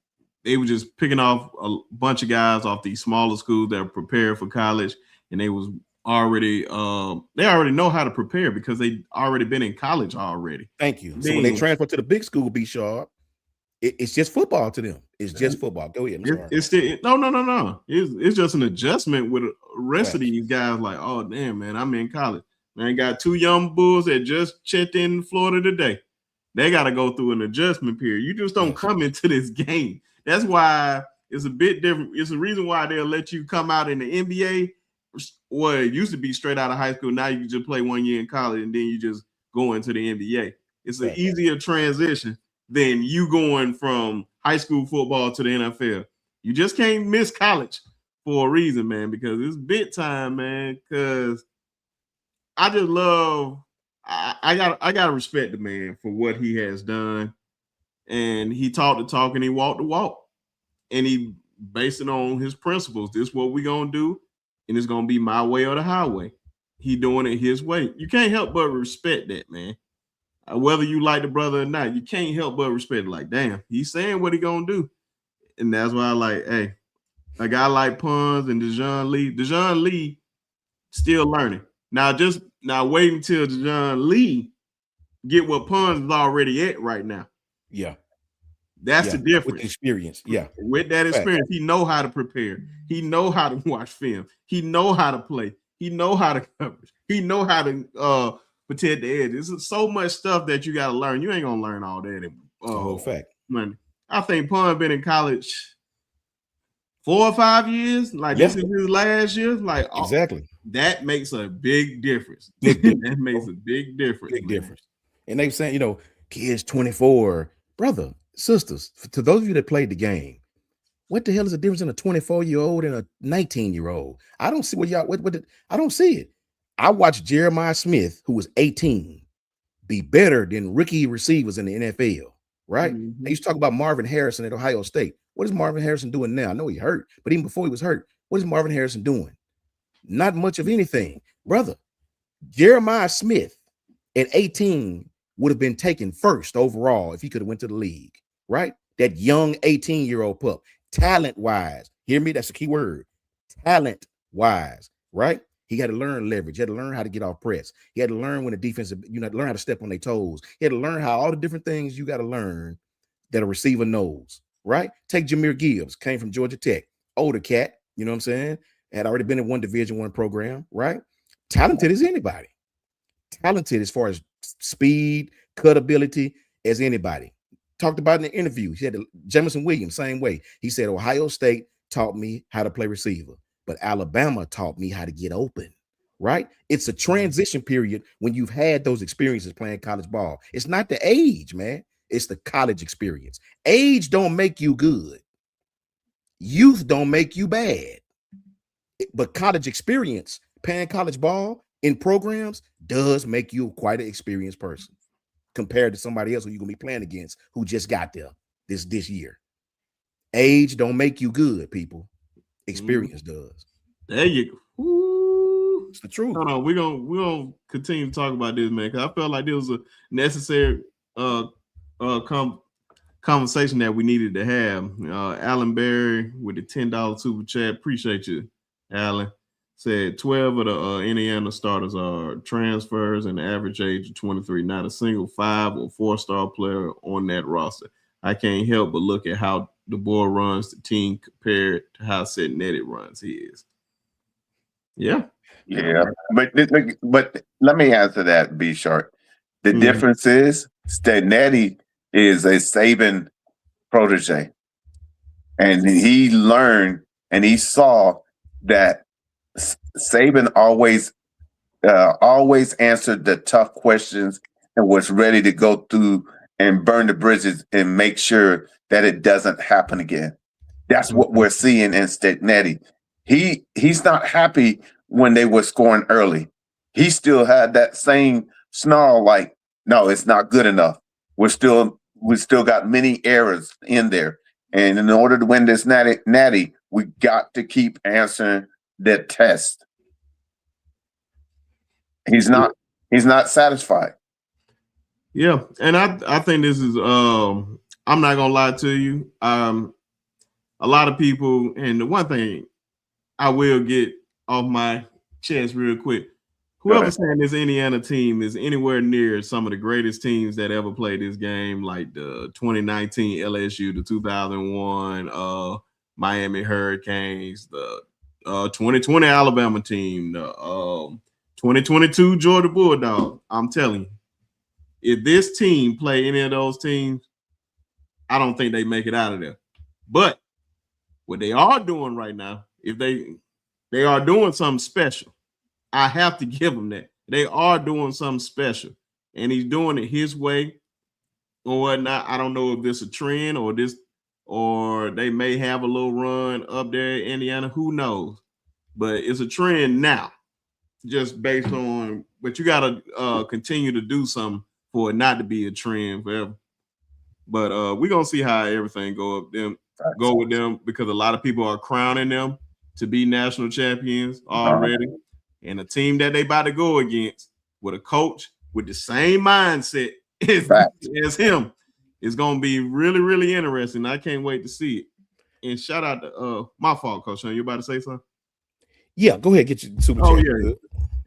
they were just picking off a bunch of guys off these smaller schools that were prepared for college, and they was already they already know how to prepare because they already been in college already. Thank you. So when they transfer to the big school, be sharp. It's just football to them. It's just football. Go ahead. I'm sorry. It's still no. It's just an adjustment with the rest of these guys. Like, oh damn, man, I'm in college. Man, got 2 young bulls that just checked in Florida today. They got to go through an adjustment period. You just don't come into this game. That's why it's a bit different. It's the reason why they'll let you come out in the NBA. Well, it used to be straight out of high school. Now you just play 1 year in college and then you just go into the NBA. It's an easier transition than you going from high school football to the NFL. You just can't miss college for a reason, man, because it's big time, man. Because I just love, I gotta respect the man for what he has done. and he talked the talk and he walked the walk, and he based it on his principles. This is what we're gonna do, and it's gonna be my way or the highway. He doing it his way. You can't help but respect that, man. Whether you like the brother or not, you can't help but respect it. Like, damn, he's saying what he gonna do, and that's why I like, hey, a guy like Pons and Dejon Lee. Dejon Lee still learning. Now wait until Dejon Lee get what Pons is already at right now. Yeah. That's the difference. With experience. Yeah. With that experience, he know how to prepare. He know how to watch film. He know how to play. He know how to coverage. He know how to protect the edge. There's so much stuff that you got to learn. You ain't gonna learn all that. Whole fact. Man, I think Pun been in college 4 or 5 years. Like this is his last year. Like exactly. That makes a big difference. That makes a big difference. Big difference. And they saying, kids 24, brother, sisters. To those of you that played the game, what the hell is the difference in a 24-year-old and a 19-year-old? I don't see what y'all. I don't see it. I watched Jeremiah Smith, who was 18, be better than rookie receivers in the NFL. Right? Mm-hmm. They used to talk about Marvin Harrison at Ohio State. What is Marvin Harrison doing now? I know he hurt, but even before he was hurt, what is Marvin Harrison doing? Not much of anything, brother. Jeremiah Smith at 18 would have been taken first overall if he could have went to the league, right? That young 18-year-old pup, talent-wise, hear me? That's a key word. Talent-wise, right? He had to learn leverage. He had to learn how to get off press. He had to learn when the defense, learn how to step on their toes. He had to learn how all the different things you got to learn that a receiver knows, right? Take Jahmyr Gibbs, came from Georgia Tech, older cat, you know what I'm saying? Had already been in one Division I program, right? Talented as anybody. Talented as far as speed, cut ability as anybody. Talked about in the interview. He had Jamison Williams, same way. He said, Ohio State taught me how to play receiver, but Alabama taught me how to get open, right? It's a transition period when you've had those experiences playing college ball. It's not the age, man. It's the college experience. Age don't make you good. Youth don't make you bad. But college experience, playing college ball in programs, does make you quite an experienced person compared to somebody else who you're going to be playing against who just got there this year. Age don't make you good, people. Experience does. There you go. Ooh. It's the truth. Hold on, we're gonna continue to talk about this, man, because I felt like this was a necessary conversation that we needed to have. Alan Berry with the $10 super chat. Appreciate you, Alan. Said 12 of the Indiana starters are transfers and the average age of 23. Not a single 5 or 4-star player on that roster. I can't help but look at how the boy runs the team compared to how Setnetti runs his. Yeah. But let me answer that, B Sharp. The difference is Setnetti is a Saban protege, and he learned and he saw that Saban always answered the tough questions and was ready to go through and burn the bridges and make sure that it doesn't happen again. That's what we're seeing in Setnetti. He's not happy when they were scoring early. He still had that same snarl, like, no, it's not good enough. We still got many errors in there. And in order to win this natty, we got to keep answering the test. He's not satisfied. Yeah, and I think this is I'm not gonna lie to you. A lot of people, and the one thing I will get off my chest real quick. Whoever's saying this Indiana team is anywhere near some of the greatest teams that ever played this game, like the 2019 LSU, the 2001 Miami Hurricanes, the 2020 Alabama team, the 2022 Georgia Bulldogs. I'm telling you, if this team play any of those teams, I don't think they make it out of there. But what they are doing right now, if they are doing something special. I have to give them that. They are doing something special, and he's doing it his way or whatnot. I don't know if this is a trend or they may have a little run up there in Indiana. Who knows? But it's a trend now, just based on. But you got to continue to do something for it not to be a trend forever. But we're gonna see how everything go with them because a lot of people are crowning them to be national champions already. And a team that they about to go against with a coach with the same mindset as him is gonna be really, really interesting. I can't wait to see it. And shout out to my fault, Coach Shawn. You about to say something? Yeah, go ahead, get your super chat. Yeah.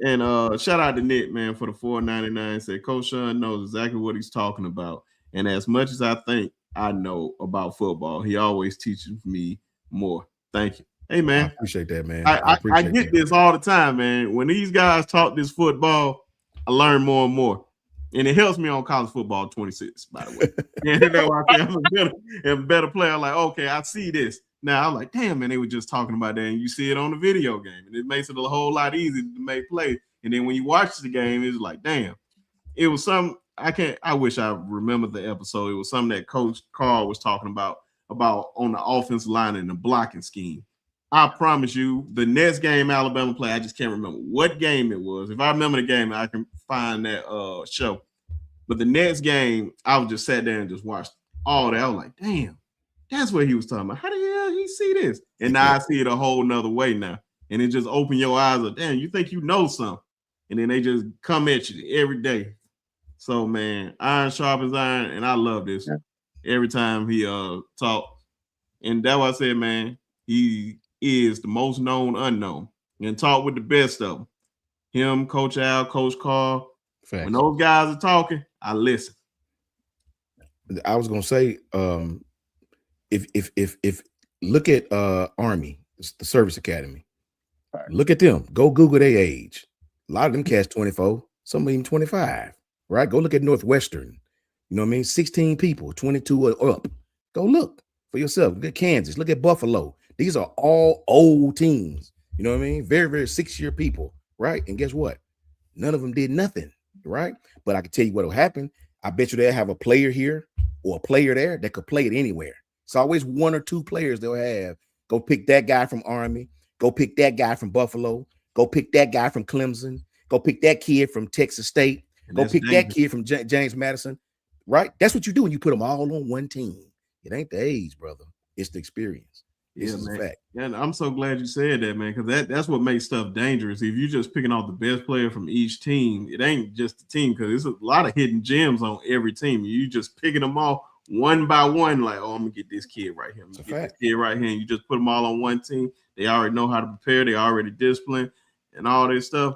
And shout out to Nick, man, for the $4.99. Said Coach Shawn knows exactly what he's talking about. And as much as I think I know about football, he always teaches me more. Thank you. Hey, man. I appreciate that, man. I get this all the time, man. When these guys talk this football, I learn more and more. And it helps me on college football 26, by the way. And you know, I'm a better player. Like, okay, I see this. Now I'm like, damn, man, they were just talking about that, and you see it on the video game, and it makes it a whole lot easier to make plays. And then when you watch the game, it's like, damn, it was some. I wish I remembered the episode. It was something that Coach Carl was talking about on the offensive line and the blocking scheme. I promise you, the next game Alabama play, I just can't remember what game it was. If I remember the game, I can find that show. But the next game, I was just sat there and just watched all that. I was like, damn, that's what he was talking about. How the hell he see this? And now I see it a whole nother way now. And it just opened your eyes up. Damn, you think you know something. And then they just come at you every day. So, man, iron sharpens iron, and I love this. Every time he talk. And that's why I said, man, he is the most known unknown. And talk with the best of them. Him, Coach Al, Coach Carl. Facts. When those guys are talking, I listen. I was gonna say, if look at Army, the Service Academy. Right. Look at them. Go Google their age. A lot of them cats 24, some even 25. Right? Go look at Northwestern. You know what I mean? 16 people, 22 or up. Go look for yourself. Look at Kansas. Look at Buffalo. These are all old teams. You know what I mean? Very, very 6-year people. Right? And guess what? None of them did nothing. Right? But I can tell you what will happen. I bet you they'll have a player here or a player there that could play it anywhere. It's always 1 or 2 players they'll have. Go pick that guy from Army. Go pick that guy from Buffalo. Go pick that guy from Clemson. Go pick that kid from Texas State. Go pick that kid from James Madison. Right? That's what you do when you put them all on one team. It ain't the age, brother. It's the experience. This is a fact. And I'm so glad you said that, man, because that's what makes stuff dangerous. If you're just picking off the best player from each team, it ain't just the team, because there's a lot of hidden gems on every team. You just picking them off one by one, like, oh, I'm gonna get this kid right here. I'm gonna get this kid right here. And you just put them all on one team. They already know how to prepare. They already disciplined and all this stuff.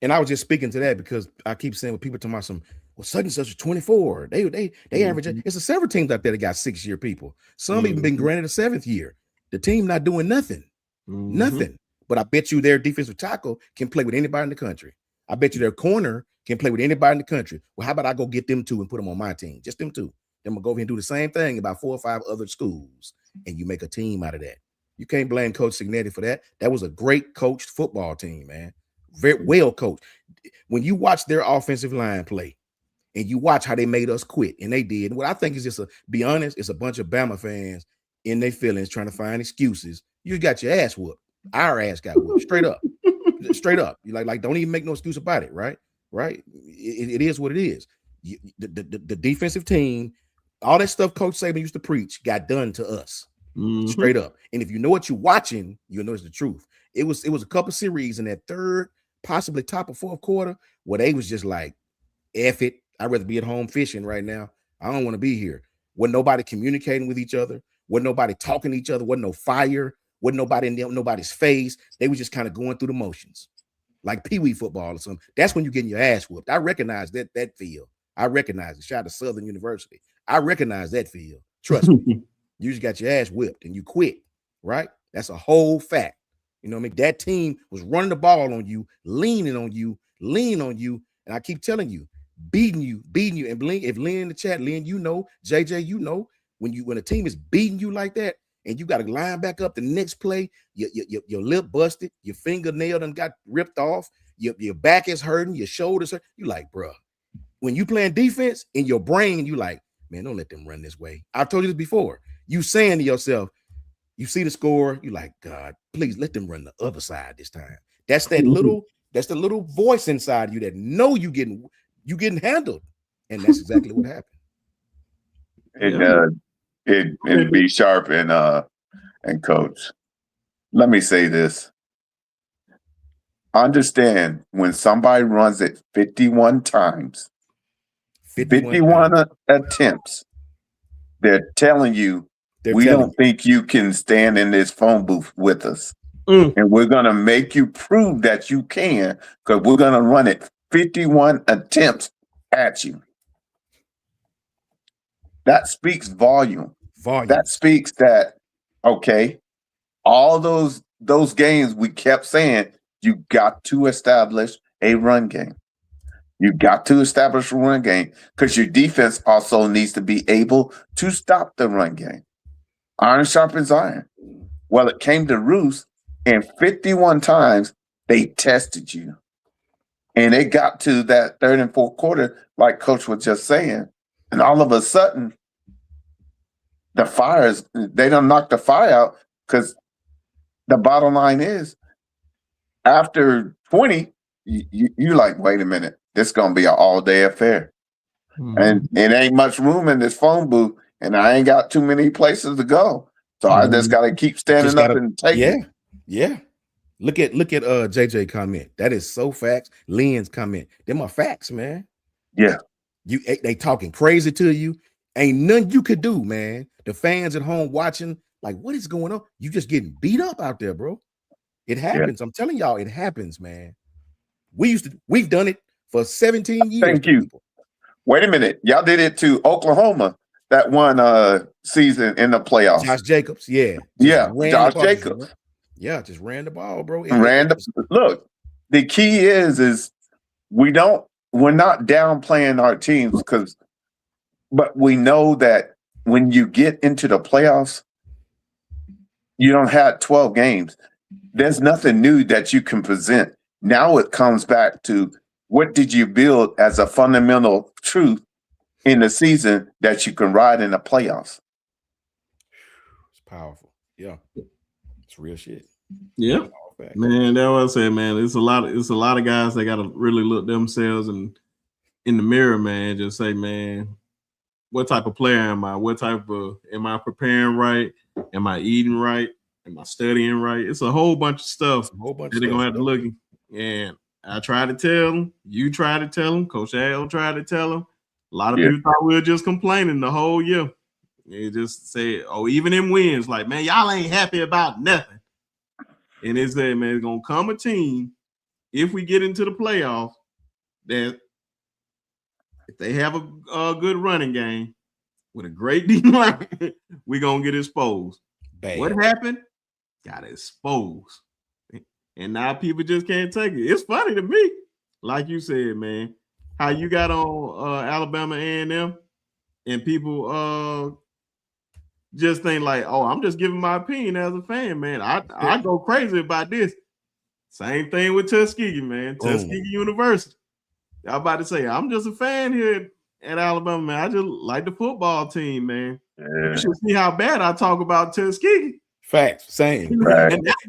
And I was just speaking to that because I keep saying when people talking about such and such is 24. They average. It's several teams out there that got 6-year people. Some even been granted a 7th year. The team not doing nothing. Nothing. But I bet you their defensive tackle can play with anybody in the country. I bet you their corner can play with anybody in the country. Well, how about I go get them 2 and put them on my team? Just them 2. Then I'm gonna go over here and do the same thing about 4 or 5 other schools, and you make a team out of that. You can't blame Coach Signetti for that. That was a great coached football team, man. Very well coached. When you watch their offensive line play, and you watch how they made us quit, and they did. What I think is just be honest, it's a bunch of Bama fans in their feelings trying to find excuses. You got your ass whooped. Our ass got whooped. Straight up. Straight up. You like don't even make no excuse about it, right? Right? It is what it is. The defensive team, all that stuff Coach Saban used to preach got done to us. Straight up. And if you know what you're watching, you'll know it's the truth. It was a couple series in that 3rd, possibly top of 4th quarter, where they was just like, F it. I'd rather be at home fishing right now. I don't want to be here. Wasn't nobody communicating with each other. Wasn't nobody talking to each other. Wasn't no fire. Wasn't nobody in nobody's face. They was just kind of going through the motions, like Pee-wee football or something. That's when you're getting your ass whooped. I recognize that field. I recognize it. Shout out to Southern University. I recognize that field. Trust me. You just got your ass whipped and you quit, right? That's a whole fact. You know what I mean? That team was running the ball on you, leaning on you. And I keep telling you, beating you. And if Lynn in the chat, Lynn, you know, JJ, you know, when a team is beating you like that, and you got to line back up the next play, your lip busted, your fingernail done got ripped off, your back is hurting, your shoulders hurt. You like, bro, when you playing defense in your brain, you like, man, don't let them run this way. I've told you this before. You saying to yourself, you see the score, you like, God, please let them run the other side this time. That's the little voice inside you that know you getting handled. And that's exactly what happened. It does. It be sharp and coach. Let me say this. Understand when somebody runs it 51 times, 51 attempts, they're telling you, we don't think you can stand in this phone booth with us. And we're going to make you prove that you can, because we're going to run it 51 attempts at you. That speaks volume. That speaks that, okay, all those games we kept saying, you got to establish a run game. You got to establish a run game because your defense also needs to be able to stop the run game. Iron sharpens iron. Well, it came to roost, and 51 times they tested you. And it got to that third and fourth quarter, like Coach was just saying. And all of a sudden, they don't knock the fire out, because the bottom line is, after 20, you're like, wait a minute, this is going to be an all-day affair. And it ain't much room in this phone booth, and I ain't got too many places to go. So I just got to keep standing up and taking it. Yeah. Look at JJ comment. That is so facts. Lynn's comment. Them are facts, man. Yeah. They talking crazy to you. Ain't nothing you could do, man. The fans at home watching, like, what is going on? You just getting beat up out there, bro. It happens. Yeah. I'm telling y'all, it happens, man. We've done it for 17 years. Thank you. People. Wait a minute. Y'all did it to Oklahoma that one season in the playoffs. Josh Jacobs, yeah. Josh Jacobs. Yeah, just ran the ball, bro. Look, the key is we're not downplaying our teams, but we know that when you get into the playoffs, you don't have 12 games. There's nothing new that you can present. Now it comes back to, what did you build as a fundamental truth in the season that you can ride in the playoffs? It's powerful. Yeah. It's real shit. Yeah. Man, that's what I said, man. It's a lot of guys that gotta really look themselves in the mirror, man. Just say, man, what type of player am I? Am I preparing right? Am I eating right? Am I studying right? It's a whole bunch of stuff that they're gonna have to look at. And I try to tell them, you try to tell them, Coach Al tried to tell them. A lot of people thought we were just complaining the whole year. They just say, oh, even in wins, like, man, y'all ain't happy about nothing. And it said, man, it's gonna come a team, if we get into the playoffs, that if they have a good running game with a great D-line, we're gonna get exposed. Bad. What happened? Got exposed. And now people just can't take it. It's funny to me, like you said, man, how you got on Alabama A&M, and people just think like, oh, I'm just giving my opinion as a fan, man. I go crazy about this. Same thing with Tuskegee, man. Tuskegee University. I'm about to say, I'm just a fan here at Alabama, man. I just like the football team, man. Yeah. You should see how bad I talk about Tuskegee. Facts. Same.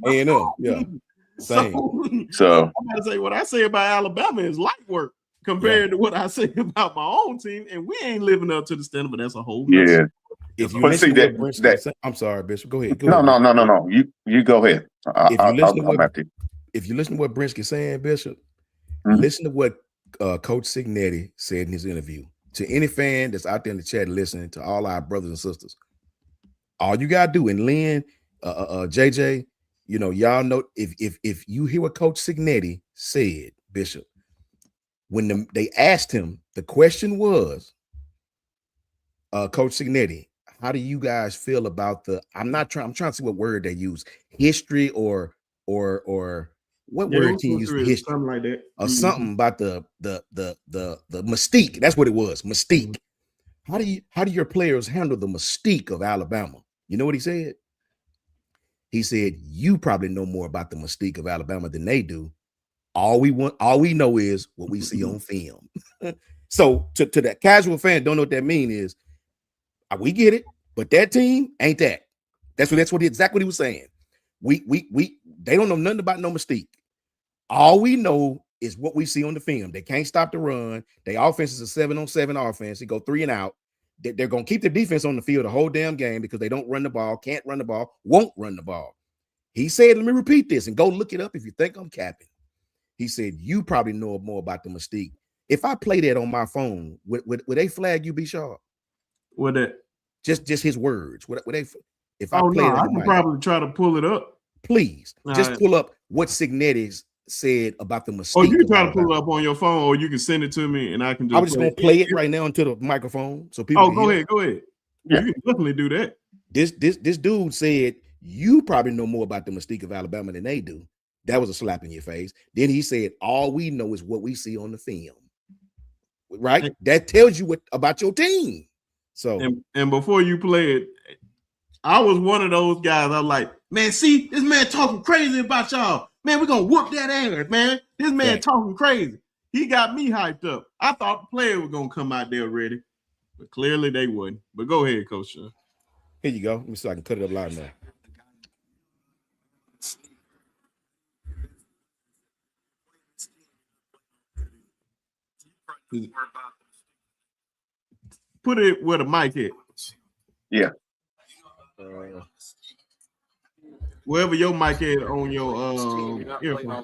A&M. Yeah. Same. So I'm about to say, what I say about Alabama is light work compared to what I say about my own team, and we ain't living up to the standard. But that's a whole nother. If you listen to what Brinch, I'm sorry, Bishop. Go ahead. No. You go ahead. If you listen to what Brinch is saying, Bishop, listen to what Coach Signetti said in his interview. To any fan that's out there in the chat listening, to all our brothers and sisters, all you gotta do, and Lynn, JJ, you know, y'all know, if you hear what Coach Signetti said, Bishop, when they asked him, the question was, Coach Signetti, how do you guys feel about I'm trying to see what word they use, history or what word can you use for history? Something like that. Or something about the mystique. That's what it was, mystique. How do your players handle the mystique of Alabama? You know what he said? He said, you probably know more about the mystique of Alabama than they do. All we know is what we see on film. So to that casual fan, don't know what that mean is, we get it, but that team ain't that. That's exactly what he was saying. They don't know nothing about no mystique. All we know is what we see on the film. They can't stop the run. Their offense is a 7-on-7 offense. They go 3 and out. They're going to keep the defense on the field the whole damn game because they don't run the ball, can't run the ball, won't run the ball. He said, let me repeat this and go look it up if you think I'm capping. He said, you probably know more about the Mystique. If I play that on my phone, would they flag you, B Sharp? What that? Just his words. Would they? If I Oh play no, it I on can mic, probably try to pull it up. please just right. pull up what Signetics said about the Mystique. Oh, you can try to pull it up on your phone, or you can send it to me, and I can just. I was just gonna play it right now into the microphone so people. Oh, go ahead. Yeah. You can definitely do that. This dude said you probably know more about the Mystique of Alabama than they do. That was a slap in your face. Then he said, all we know is what we see on the film. Right? That tells you what about your team. So and before you play it, I was one of those guys. I was like, man, see, this man talking crazy about y'all. Man, we're gonna whoop that ass, man. This man talking crazy. He got me hyped up. I thought the player was gonna come out there ready, but clearly they wouldn't. But go ahead, Coach Shawn. Here you go. Let me see if I can cut it up loud now. Put it where the mic is. Yeah. Wherever your mic is on your earphone.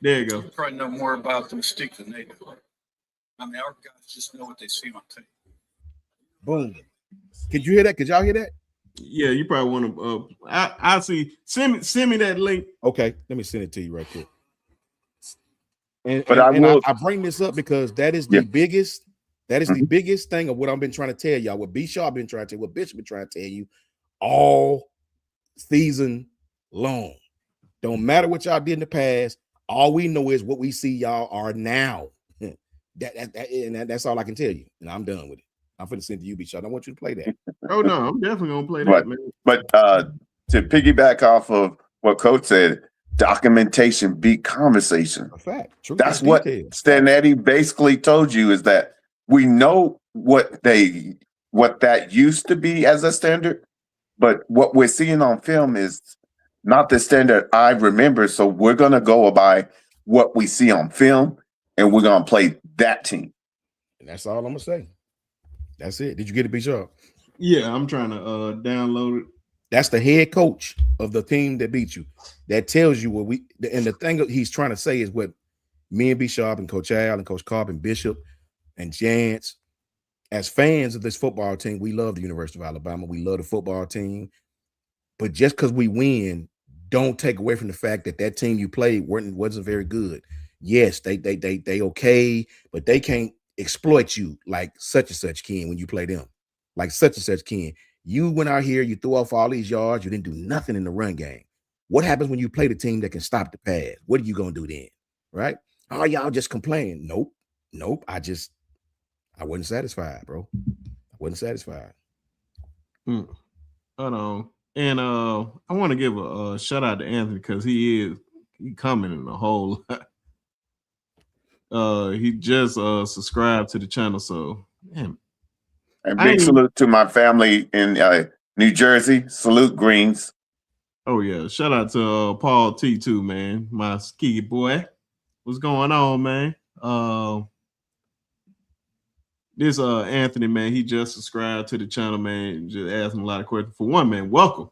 There you go. You probably know more about the Mystique than they do. I mean, our guys just know what they see on tape. Boom. Could you hear that? Could y'all hear that? Yeah, you probably want to. I see. Send me that link. Okay, let me send it to you right quick. But I bring this up because that is the biggest. That is the biggest thing of what I've been trying to tell y'all. What B Shaw been trying to tell you. What Bishop been trying to tell you all season long. Don't matter what y'all did in the past. All we know is what we see y'all are now. That's all I can tell you. And I'm done with it. I'm finna send to you, B Shaw. I want you to play that. Oh no, I'm definitely gonna play that, man. But to piggyback off of what Coach said, documentation beat conversation. A fact. Truth That's what Stanetti basically told you, is that we know what that used to be as a standard, but what we're seeing on film is not the standard I remember. So we're gonna go by what we see on film, and we're gonna play that team. And that's all I'm gonna say. That's it. Did you get it, B Sharp? Yeah, I'm trying to download it. That's the head coach of the team that beat you. That tells you what we, and the thing he's trying to say is what me and B Sharp and Coach Al and Coach Carp and Bishop and Jance, as fans of this football team, we love the University of Alabama. We love the football team. But just because we win, don't take away from the fact that that team you played wasn't very good. Yes, they okay, but they can't exploit you like such and such can when you play them. Like such and such can. You went out here, you threw off all these yards, you didn't do nothing in the run game. What happens when you play the team that can stop the pass? What are you gonna do then? Right? Oh, y'all just complain. Nope. I wasn't satisfied, bro. I wasn't satisfied. Hold on. And I want to give a shout out to Anthony because he coming in a whole lot. He just subscribed to the channel, so man. And big salute to my family in New Jersey. Salute Greens. Oh yeah, shout out to Paul T too, man. My ski boy. What's going on, man? This Anthony, man, he just subscribed to the channel, man. Just asking a lot of questions. For one, man, welcome.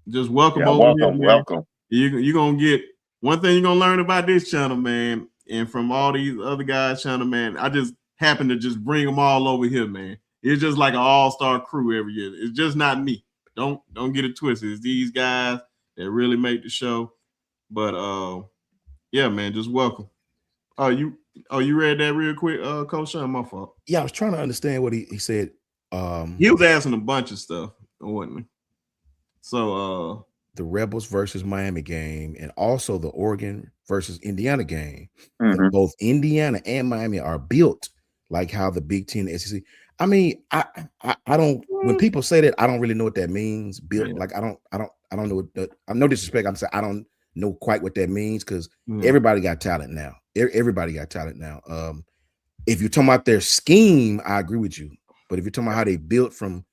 Just welcome over here, man. Welcome. You're gonna get one thing you're gonna learn about this channel, man, and from all these other guys' channel, man. I just happen to just bring them all over here, man. It's just like an all-star crew every year. It's just not me. Don't get it twisted. It's these guys that really make the show. But yeah, man, just welcome. You read that real quick, Coach Shawn? My fault. Yeah, I was trying to understand what he said. He was asking a bunch of stuff, wasn't he? So the Rebels versus Miami game, and also the Oregon versus Indiana game. Both Indiana and Miami are built like how the Big Ten, the SEC. I mean, I don't. When people say that, I don't really know what that means. Built like I don't know. I'm no disrespect. I'm saying I don't know quite what that means because everybody got talent now. Everybody got talent now. If you're talking about their scheme, I agree with you. But if you're talking about how they built from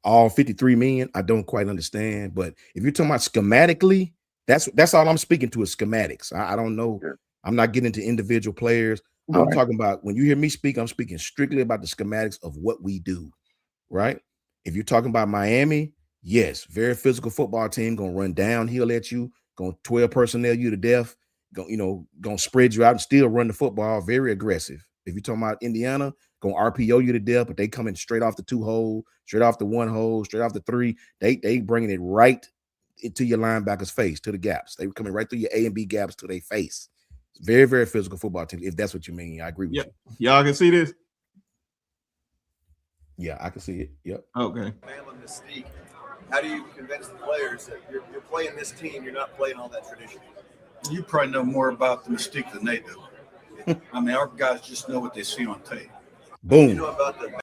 all 53 men, I don't quite understand. But if you're talking about schematically, that's all I'm speaking to is schematics. I don't know. I'm not getting into individual players. I'm talking about when you hear me speak, I'm speaking strictly about the schematics of what we do, right? If you're talking about Miami, yes, very physical football team, gonna run downhill at you, gonna 12 personnel you to death, gonna spread you out and still run the football, very aggressive. If you're talking about Indiana, gonna RPO you to death, but they coming straight off the 2 hole, straight off the 1 hole, straight off the 3. They bringing it right into your linebacker's face, to the gaps. They were coming right through your A and B gaps to their face. Very, very physical football team, if that's what you mean. I agree with you. Y'all can see this? Yeah, I can see it. Yep. Okay. Mystique. How do you convince the players that you're playing this team, you're not playing all that tradition? You probably know more about the Mystique than they do. I mean, our guys just know what they see on tape. Boom. You know about the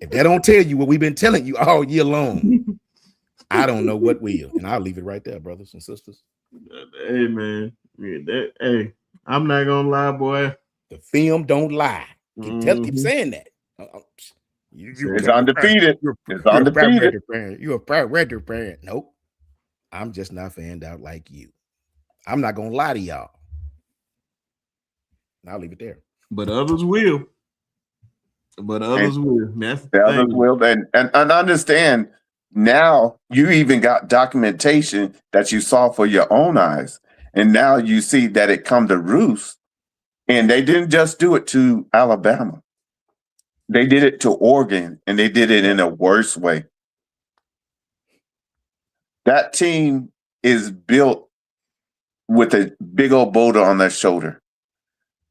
If that don't tell you what we've been telling you all year long, I don't know what will. And I'll leave it right there, brothers and sisters. Hey, man. Hey, I'm not gonna lie, boy. The film don't lie. Keep saying that. It's undefeated. It's undefeated. You're a proud Redder parent. Nope. I'm just not fanned out like you. I'm not gonna lie to y'all. I'll leave it there. But others will. Others will. That's the others thing. will. And understand, now you even got documentation that you saw for your own eyes. And now you see that it come to roost. And they didn't just do it to Alabama. They did it to Oregon, and they did it in a worse way. That team is built with a big old boulder on their shoulder.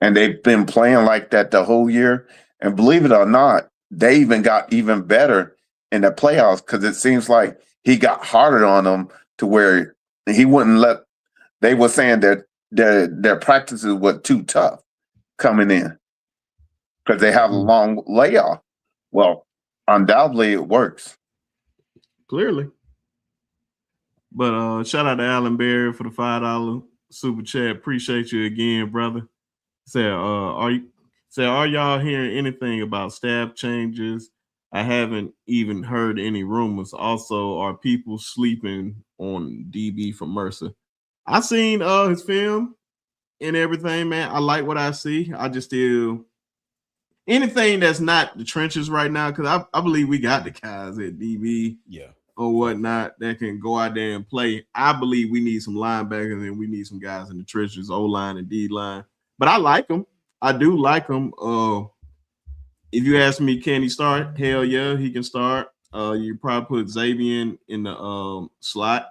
And they've been playing like that the whole year. And believe it or not, they even got even better in the playoffs, because it seems like he got harder on them to where he wouldn't let. They were saying that their practices were too tough coming in because they have a long layoff. Well, undoubtedly it works. Clearly. But shout out to Alan Berry for the $5 super chat. Appreciate you again, brother. Are y'all hearing anything about staff changes? I haven't even heard any rumors. Also, are people sleeping on DB from Mercer? I seen his film and everything, man. I like what I see. I just still anything that's not the trenches right now, because I believe we got the guys at DB, or whatnot that can go out there and play. I believe we need some linebackers and we need some guys in the trenches, O-line and D-line. But I like them. I do like him. If you ask me, can he start? Hell yeah, he can start. You probably put Xavier in the slot.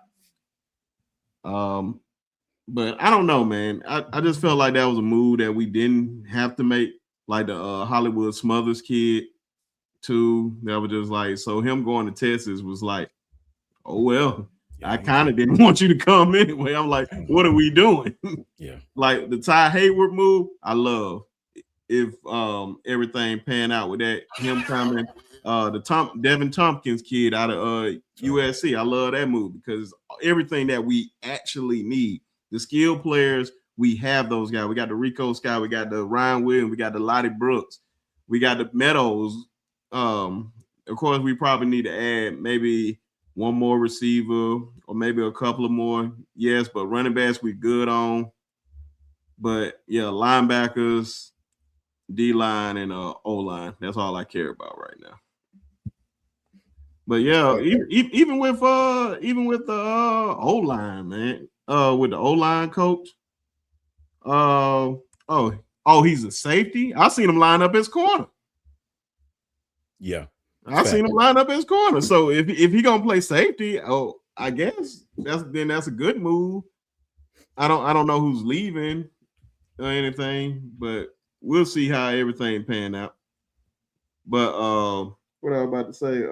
But I don't know, man. I just felt like that was a move that we didn't have to make, like the Hollywood Smothers kid too. That was just like, so him going to Texas was like, oh well. I kind of didn't want you to come anyway. I'm like, what are we doing? Yeah. Like the Ty Hayward move, I love. If everything pan out with that, him coming, Devin Tompkins kid out of USC, I love that move because everything that we actually need, the skilled players, we have those guys. We got the Rico Scott, we got the Ryan Williams, we got the Lottie Brooks, we got the Meadows. Of course, we probably need to add maybe one more receiver or maybe a couple of more. Yes, but running backs we good on. But yeah, linebackers, D-line, and O-line. That's all I care about right now. But yeah, even with the O-line, man. With the O-line coach. He's a safety. I seen him line up his corner. Yeah. I seen him line up his corner. So if he gonna play safety, I guess that's a good move. I don't know who's leaving or anything, but we'll see how everything pan out. But what I was about to say,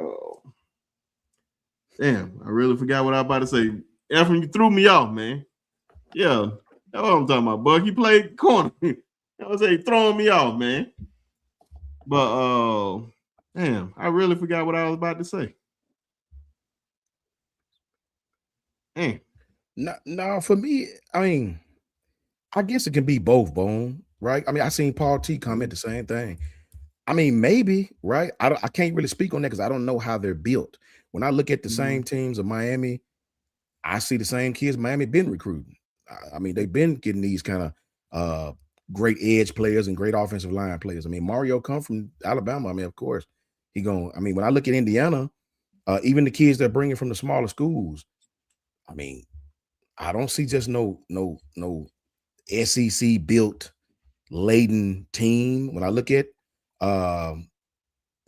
damn, I really forgot what I was about to say. Efren, you threw me off, man. Yeah, that's what I'm talking about. Buck, he played corner. I was throwing me off, man. But damn, I really forgot what I was about to say. Damn. No, for me, I mean, I guess it can be both, Bone, right? I mean, I seen Paul T comment the same thing. I mean, maybe, right? I can't really speak on that because I don't know how they're built. When I look at the same teams of Miami, I see the same kids Miami been recruiting. I mean, they've been getting these kind of great edge players and great offensive line players. I mean, Mario come from Alabama. I mean, of course, when I look at Indiana, even the kids they're bringing from the smaller schools, I mean, I don't see just no SEC built laden team. When I look at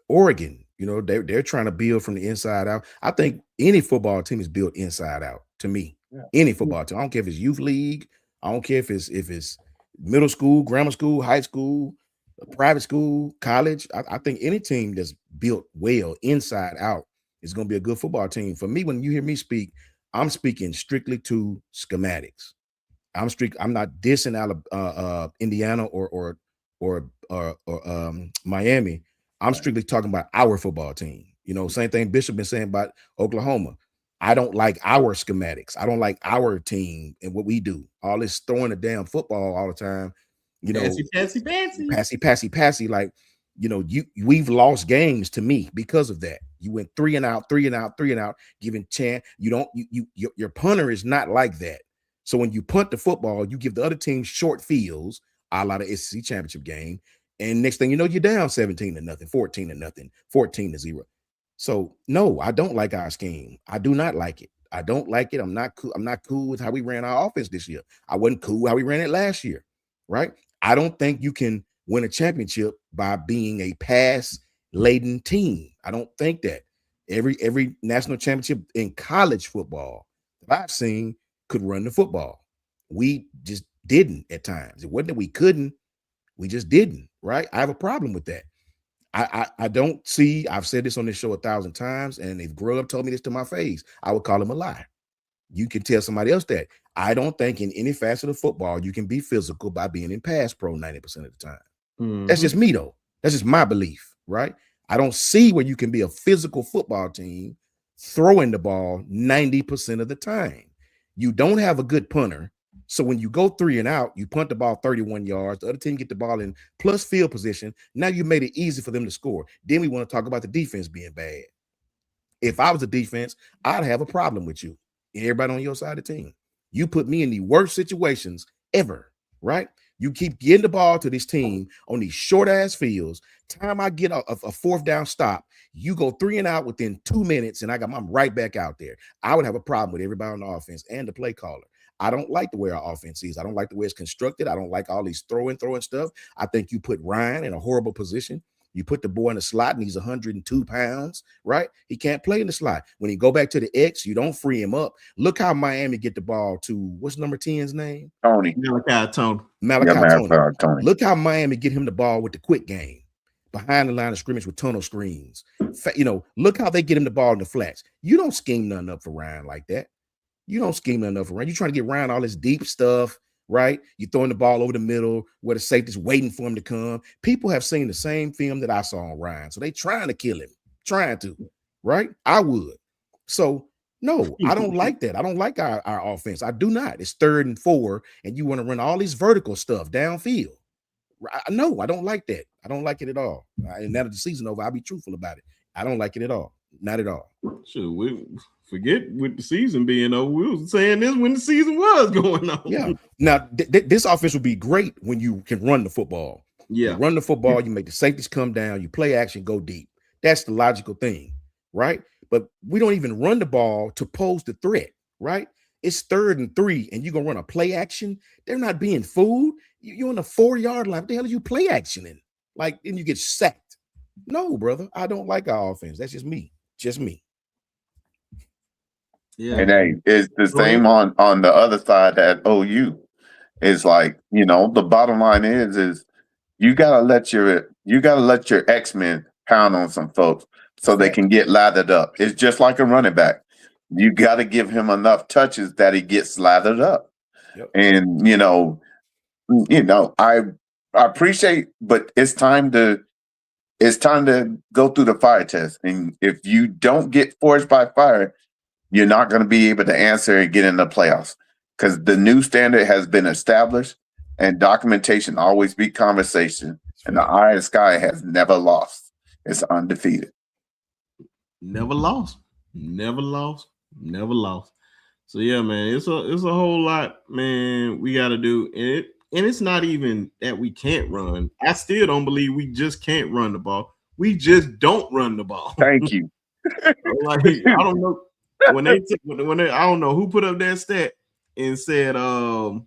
Oregon, they're trying to build from the inside out. I think any football team is built inside out. To me, any football team. I don't care if it's youth league. I don't care if it's middle school, grammar school, high school, private school, college. I think any team that's built well inside out is going to be a good football team. For me, when you hear me speak, I'm speaking strictly to schematics. I'm not dissing Indiana or Miami. I'm strictly talking about our football team. Same thing Bishop been saying about Oklahoma. I don't like our schematics. I don't like our team and what we do. All this throwing the damn football all the time. Passy. Like, we've lost games to me because of that. You went 3 and out, giving chance. Your punter is not like that. So when you punt the football, you give the other team short fields, a la the SEC championship game. And next thing you know, you're down 17-0, 14-0, 14-0. So no, I don't like our scheme. I do not like it. I don't like it. I'm not cool with how we ran our offense this year. I wasn't cool with how we ran it last year. Right? I don't think you can win a championship by being a pass-laden team. I don't think that. Every national championship in college football that I've seen could run the football. We just didn't at times. It wasn't that we couldn't, we just didn't, right? I have a problem with that. I don't see, I've said this on this show 1,000 times, and if Grub told me this to my face, I would call him a lie. You can tell somebody else that. I don't think in any facet of football you can be physical by being in pass pro 90% of the time. Mm-hmm. That's just me, though. That's just my belief, right? I don't see where you can be a physical football team throwing the ball 90% of the time. You don't have a good punter. So when you go 3 and out, you punt the ball 31 yards. The other team get the ball in plus field position. Now you made it easy for them to score. Then we want to talk about the defense being bad. If I was a defense, I'd have a problem with you and everybody on your side of the team. You put me in the worst situations ever, right? You keep getting the ball to this team on these short-ass fields. Time I get a fourth down stop, you go 3 and out within 2 minutes, and I'm right back out there. I would have a problem with everybody on the offense and the play caller. I don't like the way our offense is. I don't like the way it's constructed. I don't like all these throwing stuff. I think you put Ryan in a horrible position. You put the boy in the slot, and he's 102 pounds, right? He can't play in the slot. When he go back to the X, you don't free him up. Look how Miami get the ball to, what's number 10's name? Malachi Tony. Look how Miami get him the ball with the quick game. Behind the line of scrimmage with tunnel screens. Look how they get him the ball in the flats. You don't scheme nothing up for Ryan like that. You don't scheme nothing up for Ryan. You're trying to get Ryan all this deep stuff, right? You're throwing the ball over the middle where the safety's waiting for him to come. People have seen the same film that I saw on Ryan. So they trying to kill him, right? I would. So no, I don't like that. I don't like our offense. I do not. It's 3rd and 4, and you want to run all this vertical stuff downfield. No, I don't like that. I don't like it at all. And now that the season over, I'll be truthful about it. I don't like it at all. Not at all. Sure, we forget with the season being over. We was saying this when the season was going on. Yeah. Now, this offense would be great when you can run the football. Yeah. You run the football, you make the safeties come down, you play action, go deep. That's the logical thing, right? But we don't even run the ball to pose the threat, right? It's 3rd and 3, and you're going to run a play action. They're not being fooled. You're on the 4-yard line. What the hell are you play actioning? Like, then you get sacked. No, brother. I don't like our offense. That's just me. Just me. Yeah. And hey, it's the same on the other side at OU. It's like, the bottom line is you gotta let your X-Men pound on some folks so they can get lathered up. It's just like a running back. You got to give him enough touches that he gets lathered up. Yep. And I appreciate, but it's time to go through the fire test. And if you don't get forged by fire, you're not going to be able to answer and get in the playoffs, because the new standard has been established, and documentation always beat conversation. And the Iron Sky has never lost. It's undefeated. Never lost. So yeah, man, it's a whole lot, man, we got to do. And and it's not even that we can't run. I still don't believe we just can't run the ball. We just don't run the ball. Thank you. Like, I don't know when they I don't know who put up that stat and said Daniel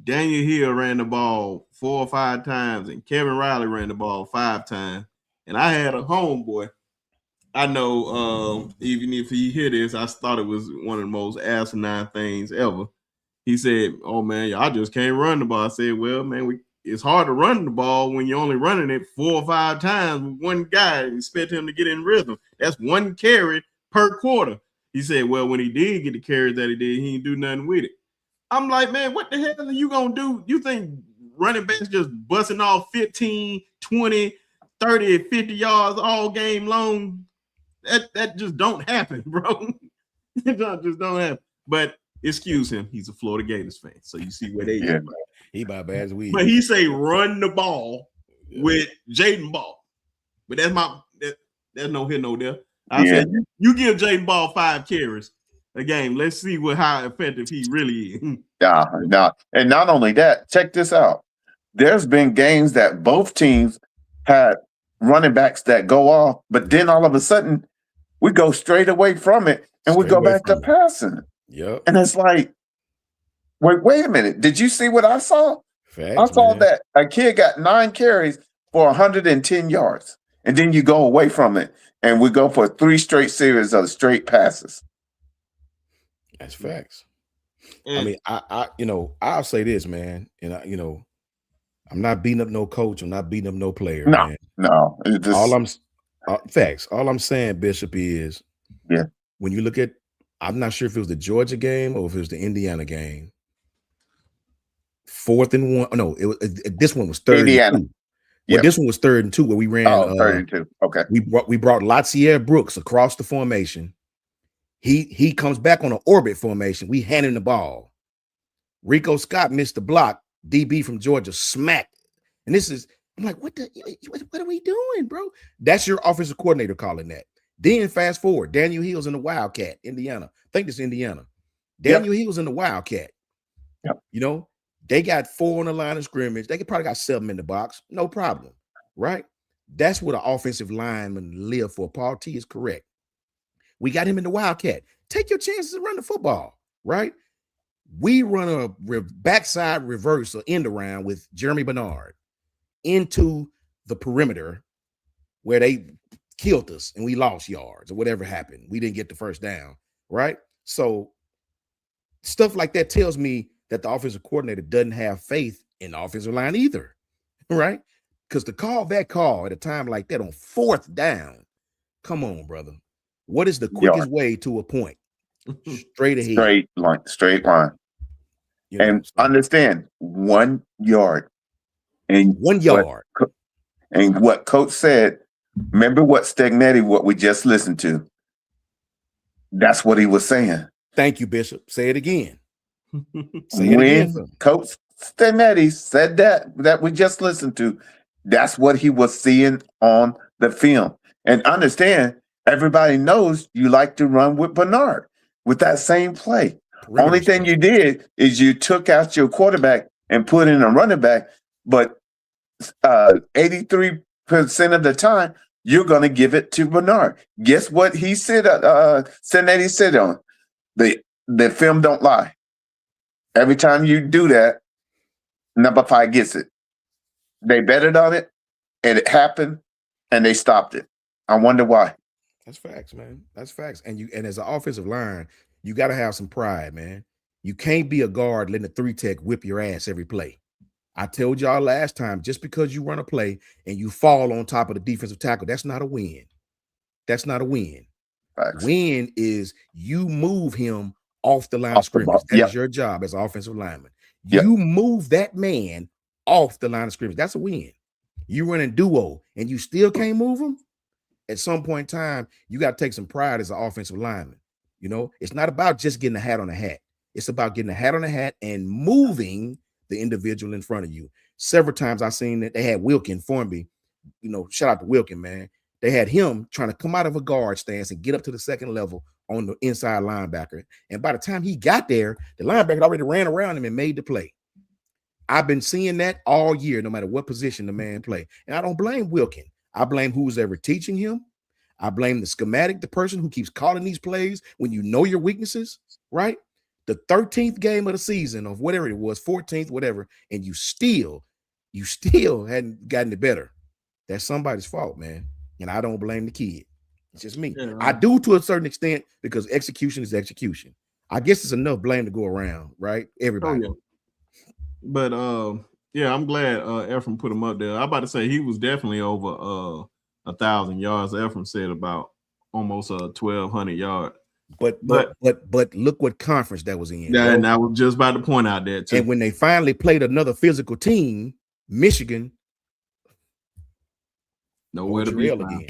Hill ran the ball 4 or 5 times and Kevin Riley ran the ball 5 times. And I had a homeboy. I know even if he hear this, I thought it was one of the most asinine things ever. He said, "Oh man, I just can't run the ball." I said, "Well, man, it's hard to run the ball when you're only running it 4 or 5 times with one guy and expect him to get in rhythm. That's one carry per quarter." He said, "Well, when he did get the carries that he did, he didn't do nothing with it." I'm like, man, what the hell are you gonna do? You think running backs just busting off 15, 20, 30, 50 yards all game long? That just don't happen, bro. It just don't happen. But excuse him, he's a Florida Gators fan, so you see where they Yeah. He about bad as we. But he say run the ball with Jaden Ball. But that's no here, no there. I said you give Jaden Ball 5 carries a game. Let's see how effective he really is. Yeah. And not only that, check this out. There's been games that both teams had running backs that go off, but then all of a sudden we go straight away from it and we go back to passing. Yep. And it's like, wait a minute. Did you see what I saw? Facts, I saw man. that a kid got 9 carries for 110 yards. And then you go away from it and we go for 3 straight series of straight passes. That's facts. I mean, I'll say this, man. And I'm not beating up no coach. I'm not beating up no player, man. No. Facts. All I'm saying, Bishop, is when you look at, I'm not sure if it was the Georgia game or if it was the Indiana game. 4th and 1. No, this one was 3rd Indiana. and 2. Well, this one was 3rd and 2 where we ran. 3rd and 2. Okay. We brought Latsier Brooks across the formation. He comes back on an orbit formation. We hand him the ball. Rico Scott missed the block. DB from Georgia smacked. And I'm like, what are we doing, bro? That's your offensive coordinator calling that. Then fast forward, Daniel Hill's in the Wildcat, Indiana. I think it's Indiana. Daniel Hill's in the Wildcat. Yep. They got 4 on the line of scrimmage. They probably got 7 in the box. No problem, right? That's what an offensive lineman live for. Paul T is correct. We got him in the Wildcat. Take your chances and run the football, right? We run a backside reverse or end around with Jeremy Bernard into the perimeter where they killed us and we lost yards or whatever happened. We didn't get the first down, right? So stuff like that tells me that the offensive coordinator doesn't have faith in the offensive line either, right? Because to call that call at a time like that on 4th down, come on, brother. What is the quickest way to a point? Straight ahead. Straight line. Understand 1 yard. And 1 yard. What coach said, remember what Stegnetti, what we just listened to. That's what he was saying. Thank you, Bishop. Say it again. When Coach Stegnetti said that we just listened to, that's what he was seeing on the film. And understand, everybody knows you like to run with Bernard with that same play. Only thing you did is you took out your quarterback and put in a running back, but 83% of the time, you're going to give it to Bernard. Guess what he said? Stegnetti said on the film don't lie. Every time you do that, number 5 gets it. They betted on it, and it happened, and they stopped it. I wonder why. That's facts, man. That's facts. And as an offensive line, you got to have some pride, man. You can't be a guard letting the 3-tech whip your ass every play. I told y'all last time, just because you run a play and you fall on top of the defensive tackle, that's not a win. That's not a win. Facts. Win is you move him off the line of scrimmage. That is your job as an offensive lineman. You move that man off the line of scrimmage. That's a win. You running duo and you still can't move him. At some point in time, you got to take some pride as an offensive lineman. It's not about just getting a hat on a hat. It's about getting a hat on a hat and moving the individual in front of you. Several times I've seen that they had Wilkin Formby. Shout out to Wilkin, man. They had him trying to come out of a guard stance and get up to the second level on the inside linebacker. And by the time he got there, the linebacker already ran around him and made the play. I've been seeing that all year, no matter what position the man play. And I don't blame Wilkin. I blame who's ever teaching him. I blame the schematic, the person who keeps calling these plays when you know your weaknesses, right? The 13th game of the season, of whatever it was, 14th, whatever, and you still hadn't gotten it better. That's somebody's fault, man. And I don't blame the kid. It's just me. Yeah. I do to a certain extent because execution is execution. I guess it's enough blame to go around, right? Everybody. Oh, yeah. But yeah, I'm glad Ephraim put him up there. I'm about to say he was definitely over 1,000 yards. Ephraim said about almost 1,200 yards. But look what conference that was in. Yeah, and I was just about to point out that too. And when they finally played another physical team, Michigan, nowhere to be found. again.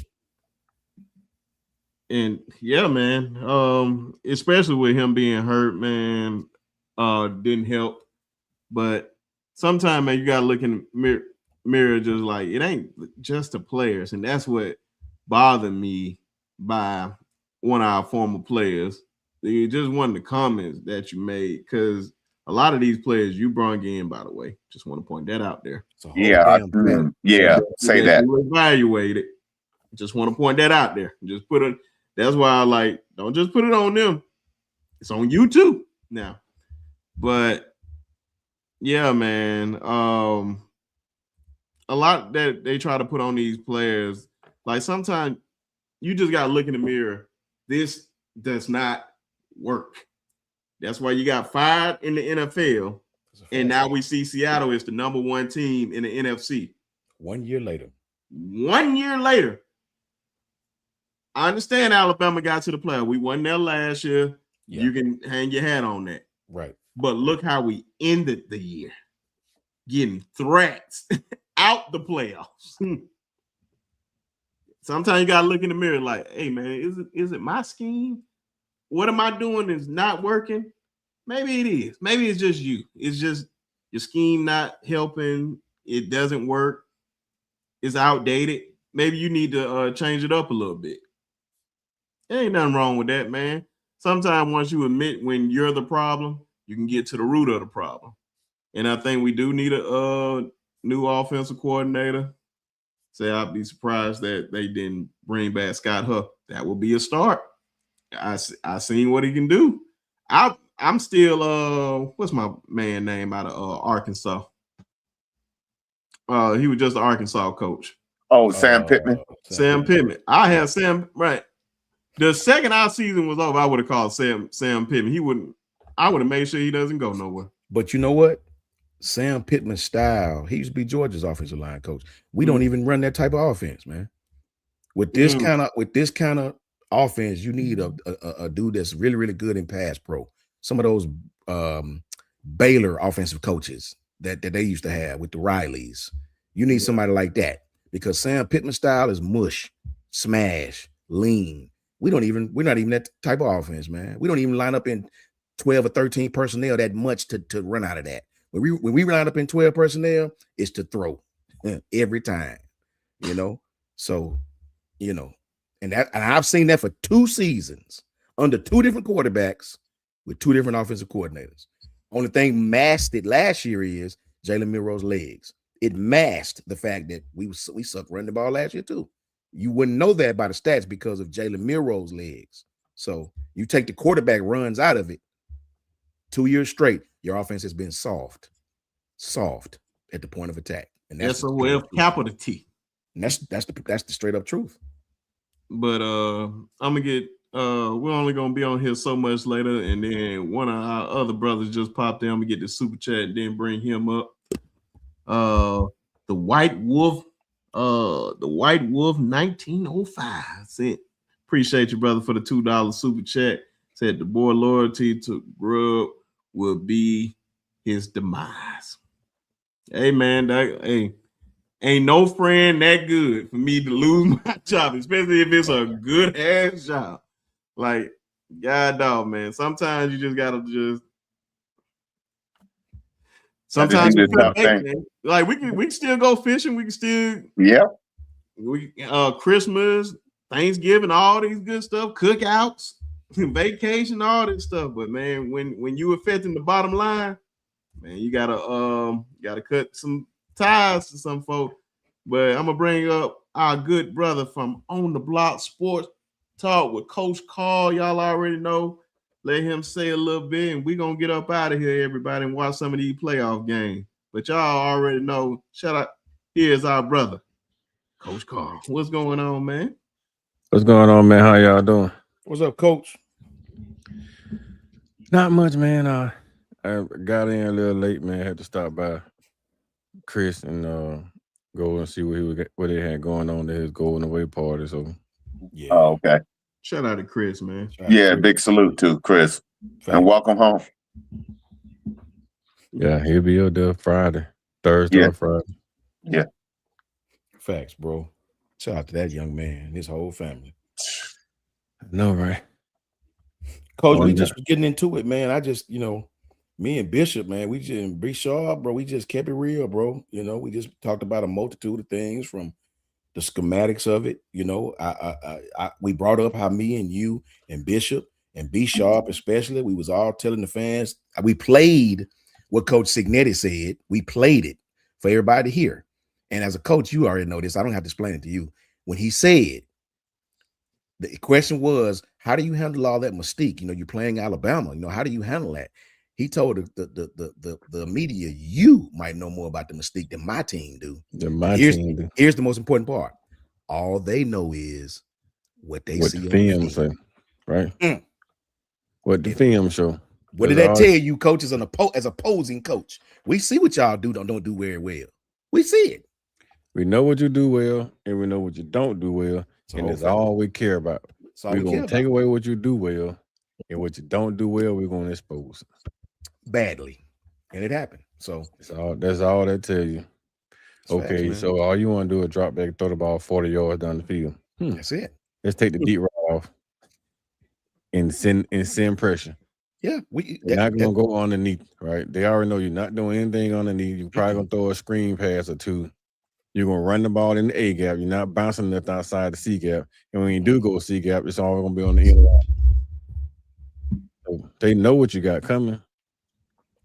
And yeah, man, especially with him being hurt, man, didn't help. But sometimes, man, you gotta look in the mirror, just like it ain't just the players, and that's what bothered me by one of our former players. It just one of the comments that you made, because a lot of these players you brought in, by the way, just want to point that out there. Yeah, say that. Evaluate it. Just want to point that out there. Just put it. That's why I like, don't just put it on them. It's on you too now. But yeah, man. A lot that they try to put on these players, like sometimes you just gotta look in the mirror. This does not work. That's why you got fired in the NFL. And now we see Seattle is the number one team in the NFC. 1 year later. 1 year later. I understand Alabama got to the playoff. We won there last year. Yeah. You can hang your hat on that. Right. But look how we ended the year. Getting threats out the playoffs. Sometimes you got to look in the mirror like, hey, man, is it my scheme? What am I doing is not working? Maybe it is. Maybe it's just you. It's just your scheme not helping. It doesn't work. It's outdated. Maybe you need to change it up a little bit. There ain't nothing wrong with that, man. Sometimes once you admit when you're the problem, you can get to the root of the problem. And I think we do need a new offensive coordinator. Say I'd be surprised that they didn't bring back Scott Huff. That would be a start. I seen what he can do. I'm still what's my man name out of Arkansas? He was just an Arkansas coach. Oh, Sam Pittman. Sam Pittman. I have Sam right. The second our season was over, I would have called Sam Pittman. I would have made sure he doesn't go nowhere. But you know what? Sam Pittman's style, he used to be Georgia's offensive line coach. We don't even run that type of offense, man. With this kind of offense, you need a dude that's really, really good in pass pro. Some of those Baylor offensive coaches that they used to have with the Rileys. You need somebody like that, because Sam Pittman's style is mush, smash, lean. We're not even that type of offense, man. We don't even line up in 12 or 13 personnel that much to run out of that. When we line up in 12 personnel, it's to throw every time, you know. So, you know, and I've seen that for 2 seasons under 2 different quarterbacks with 2 different offensive coordinators. Only thing masked it last year is Jalen Milroe's legs. It masked the fact that we sucked running the ball last year too. You wouldn't know that by the stats because of Jalen Milroe's legs. So you take the quarterback runs out of it, 2 years straight, your offense has been soft at the point of attack. And that's SOF capital T. And that's the straight up truth. But I'm gonna get we're only gonna be on here so much later, and then one of our other brothers just popped in. I'm gonna get the super chat and then bring him up. The White Wolf 1905 said, appreciate you, brother, for the $2 super chat. Said the boy loyalty to Grub will be his demise. Hey man, ain't no friend that good for me to lose my job, especially if it's a good ass job. Like, God dog, man. Sometimes you just gotta sometimes we like we can still go fishing, we can still Christmas, Thanksgiving, all these good stuff, cookouts, vacation, all this stuff. But man, when you affecting the bottom line, man, you gotta cut some ties to some folk. But I'm gonna bring up our good brother from On the Block Sports Talk with Coach Carl. Y'all already know. Let him say a little bit, and we're gonna get up out of here, everybody, and watch some of these playoff games. But y'all already know. Shout out. Here's our brother, Coach Carl. What's going on, man? What's going on, man? How y'all doing? What's up, Coach? Not much, man. I got in a little late, man. Had to stop by Chris and go and see what they had going on at his going away party. So Yeah. Oh, okay. Shout out to Chris, man. Yeah, big salute to Chris. And welcome home. yeah, he'll be up there Thursday or Friday. Yeah. Facts, bro. Shout out to that young man and his whole family. No, right? Coach, we just was getting into it, man. I just, me and Bishop, man, we just be sharp, bro. We just kept it real, bro. We just talked about a multitude of things from the schematics of it. We brought up how me and you and Bishop and B Sharp, especially, we was all telling the fans. We played what Coach Signetti said. We played it for everybody to hear. And as a coach, you already know this. I don't have to explain it to you. When he said, the question was, how do you handle all that mystique? You're playing Alabama. How do you handle that? He told the media, you might know more about the mystique than my team do. Here's the most important part. All they know is what they see the film say, right? What the film show. What did that tell you, coach, as opposing coach? We see what y'all don't do very well. We see it. We know what you do well, and we know what you don't do well, and that's all we care about. We're going to take away what you do well, and what you don't do well, we're going to expose badly, and it happened. So that's all that tell you. Okay, facts, so all you want to do is drop back, throw the ball 40 yards down the field. That's it. Let's take the deep route off and send pressure. Yeah, we're not going to go underneath, right? They already know you're not doing anything underneath. You're probably going to throw a screen pass or two. You're going to run the ball in the A gap. You're not bouncing left outside the C gap. And when you do go C gap, it's all going to be on the end line. So they know what you got coming.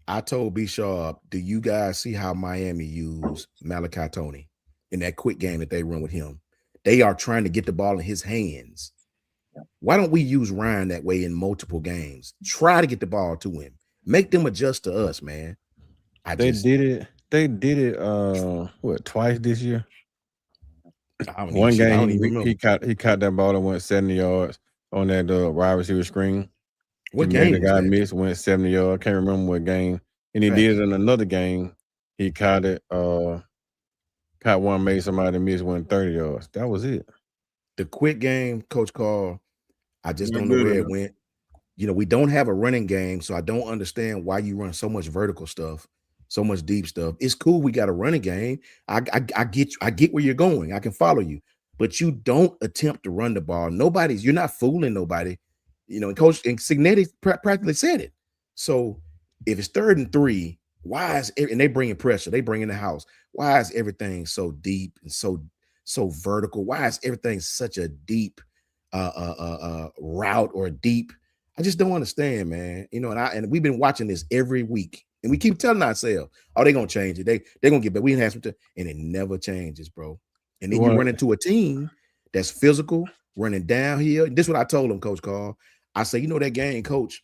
I told B Sharp, do you guys see how Miami used Malachi Tony in that quick game that they run with him? They are trying to get the ball in his hands. Why don't we use Ryan that way in multiple games? Try to get the ball to him. Make them adjust to us, man. They did it twice this year? One game he caught that ball and went 70 yards on that wide receiver screen. What game? The guy missed, went 70 yards. Can't remember what game. And he did it in another game. He caught it, caught one, made somebody miss, went 30 yards. That was it. The quick game, Coach Carl, I just don't know where it went. We don't have a running game, so I don't understand why you run so much vertical stuff, so much deep stuff. It's cool we got a running game. I get where you're going. I can follow you. But you don't attempt to run the ball. You're not fooling nobody. And Coach and Signetti practically said it. So if it's 3rd and 3, why is and they bring in pressure, they bring in the house. Why is everything so deep and so vertical? Why is everything such a deep route or deep? I just don't understand, man. And we've been watching this every week, and we keep telling ourselves, "Oh, they're gonna change it. They're gonna get better." We enhance it, and it never changes, bro. And then you run into a team that's physical, running downhill. This is what I told them, Coach Carl. I say, that game, Coach,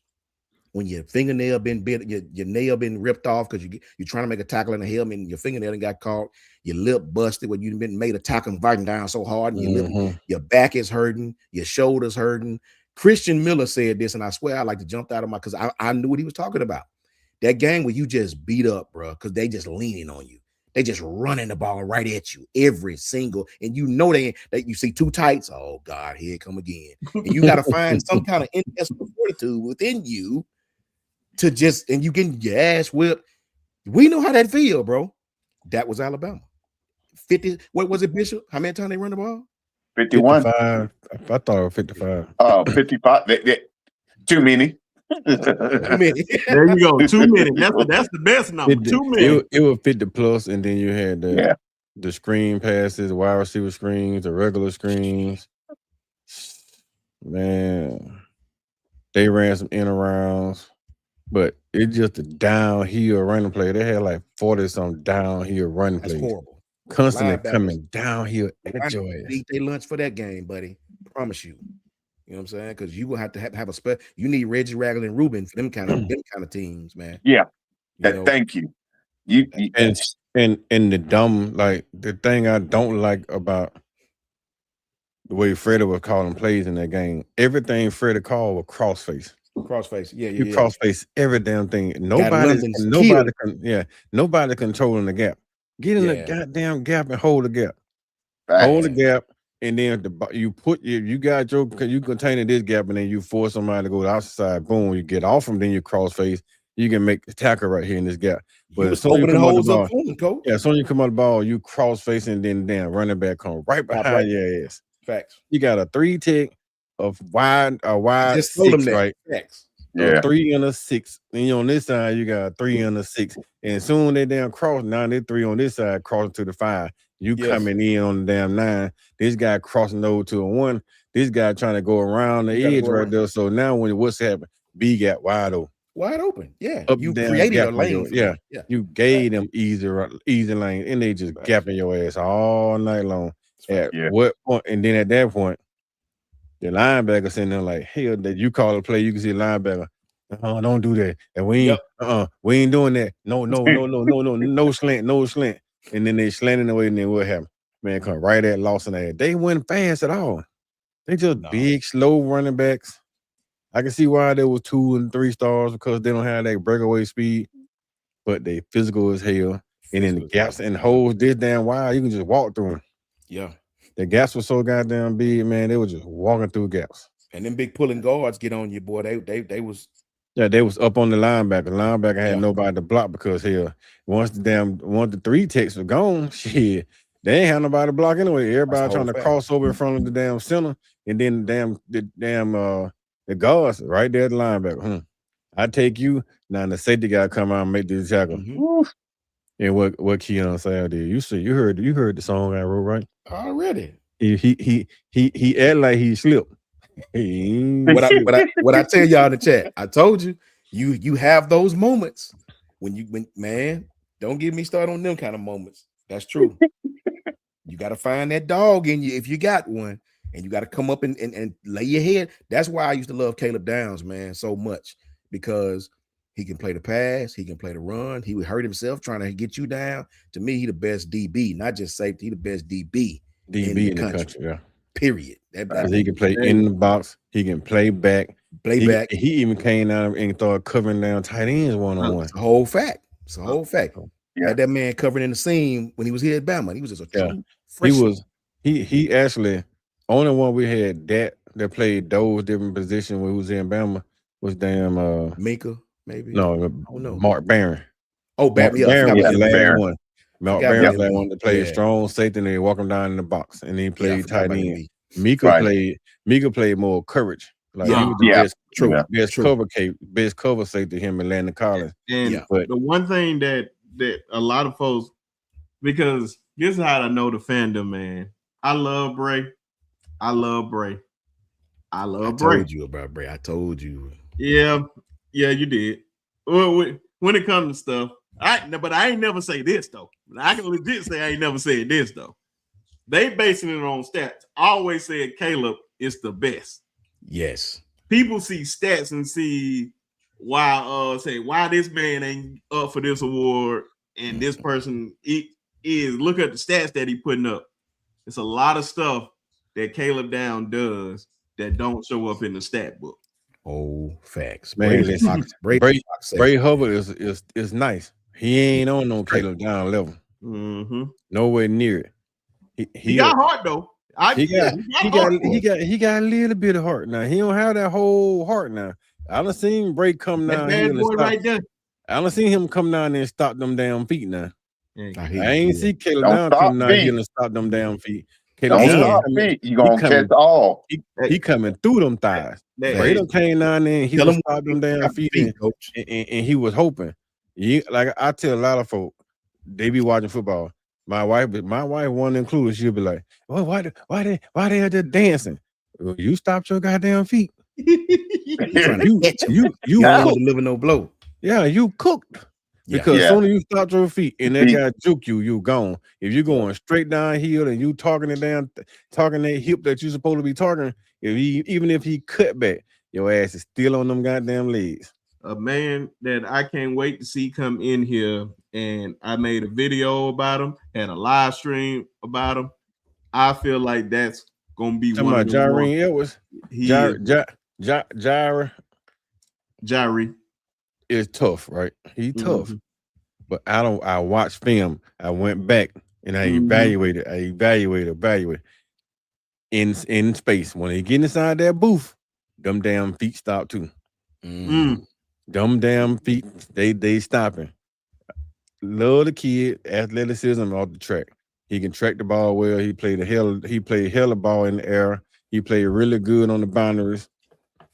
when your fingernail been bit, your nail been ripped off because you're trying to make a tackle in the helmet and your fingernail got caught, your lip busted when you've been made a tackle and biting down so hard, and your back is hurting, your shoulders hurting. Christian Miller said this, and I swear I like to jump out of because I knew what he was talking about. That game where you just beat up, bro, because they just leaning on you. They just running the ball right at you every single, and that you see two tights. Oh God, here it come again. And you got to find some kind of intestinal fortitude within you to and you getting your ass whipped. We know how that feel, bro. That was Alabama. 50. What was it, Bishop? How many times they run the ball? 51. 55. I thought it was 55. Oh, 55. Too many. There you go. 2 minutes. That's the best number. 2 minutes. It was 50 plus, and then you had the screen passes, the wide receiver screens, the regular screens. Man, they ran some in arounds, but It's just a downhill running play. They had like 40-some downhill running That's plays. horrible. Constantly Linebackers coming downhill at your ass. eat their lunch for that game, buddy. Promise you. You know what I'm saying? Because you will have to have a spell. You need Reggie Ragland and Rubin for them kind of teams, man. Yeah. You know, Thank you. You And the dumb, like the thing I don't like about the way Freddie was calling plays in that game, everything Freddie called was crossface. Crossface. Yeah. You crossface every damn thing. Nobody controlling the gap. Get in the goddamn gap and hold the gap. Hold the gap, and then you got you contain this gap, and then you force somebody to go to the outside. Boom, you get off them, then you crossface. You can make the tackle right here in this gap. But as soon as you come out the ball, as soon as you come out the ball, you crossface, and then damn running back come right behind your ass. Facts. You got a 3-tech of wide just 6, right? Facts. Yeah. 3 and a 6. And on this side, you got a 3 and a 6. And soon they damn cross. Now they 3 on this side, crossing to the 5. You coming in on the damn 9. This guy crossing over to a 1. This guy trying to go around the edge right there. So now what's happening? B gap wide open. Wide open. Yeah. Up you down, created a lane. Yeah. You gave them easy lane, and they just gapping your ass all night long. At what point? And then at that point, the linebacker sitting there like, hell, that you call a play, you can see a linebacker. Don't do that. And we ain't doing that. No slant. And then they slanting away, and then what happened? Man, come right at Lawson ass. They weren't fast at all. They just big, slow running backs. I can see why there was 2 and 3 stars, because they don't have that breakaway speed, but they physical as hell. And then the gaps and holes this damn wide, you can just walk through them. Yeah. The gaps were so goddamn big, man. They were just walking through gaps. And them big pulling guards get on you, boy. They was they was up on the linebacker. The linebacker had nobody to block, because here, once the 3 techs were gone, shit, they ain't had nobody to block anyway. Everybody trying to cross over in front of the damn center, and then the guards right there at the linebacker. I take you. Now the safety guy come out and make the tackle. Mm-hmm. And what Keon Sal did? You heard the song I wrote, right? Already. He act like he slipped. What I tell y'all in the chat, I told you have those moments when man, don't get me started on them kind of moments. That's true. You got to find that dog in you if you got one, and you got to come up and lay your head. That's why I used to love Caleb Downs, man, so much, because he can play the pass, he can play the run. He would hurt himself trying to get you down. To me, he the best DB, not just safety. He the best DB in the country. Yeah. Period. He can play in the box. He can play back. He even came out and started covering down tight ends one-on-one. It's a whole fact. It's a whole fact. Yeah. Had that man covering in the seam when he was here at Bama. He was just a true freshman. He actually only one we had that played those different positions when he was in Bama was damn Minka, maybe. No, Mark Barron. Oh, Barron. Barron was the last one. Mark Barron was the last one to play strong safety, and they walk him down in the box, and then he played tight end. Mika played more courage. Like he was the best cover safety him and Landon Collins. But the one thing that a lot of folks, because this is how I know the fandom, man. I love Bray. I told you about Bray. I told you. Yeah, you did. When it comes to stuff, but I ain't never say this though. I can legit say I ain't never said this though. They basing it on stats. I always said Caleb is the best. Yes. People see stats and see why this man ain't up for this award and this person is. Look at the stats that he putting up. It's a lot of stuff that Caleb Down does that don't show up in the stat book. Oh, facts. Man, Bray Hubbard is nice. He ain't on no Caleb Down level. Mm-hmm. Nowhere near it. He got heart though. He got a little bit of heart now. He don't have that whole heart now. I done seen Bray come down here right there. I done seen him come down there and stop them damn feet now. I ain't see Caleb down come down here and stop them damn feet. Don't stop feet. You gonna catch all. He coming through them thighs. Bray done came down there and he was stop them damn feet, and he was hoping. Like I tell a lot of folk, they be watching football. My wife one included, she'll be like, "Well, why they are just dancing? Well, you stopped your goddamn feet. you want to deliver no blow." Yeah, you cooked. Yeah. Because as Yeah. soon as you stop your feet and that He- guy juke you, you gone. If you're going straight downhill and you talking that hip that you supposed to be talking, even if he cut back, your ass is still on them goddamn legs. A man that I can't wait to see come in here, and I made a video about him, had a live stream about him. I feel like that's gonna be Talking one of about the more. Jyrene Edwards. He is Jyra Jyre. is tough, right? He tough. Mhm. But I watched film. I went back and I evaluated. In space. When they get inside that booth, them damn feet stop too. Them damn feet, they stopping. Love the kid, athleticism off the track. He can track the ball well. He played hella ball in the air. He played really good on the boundaries.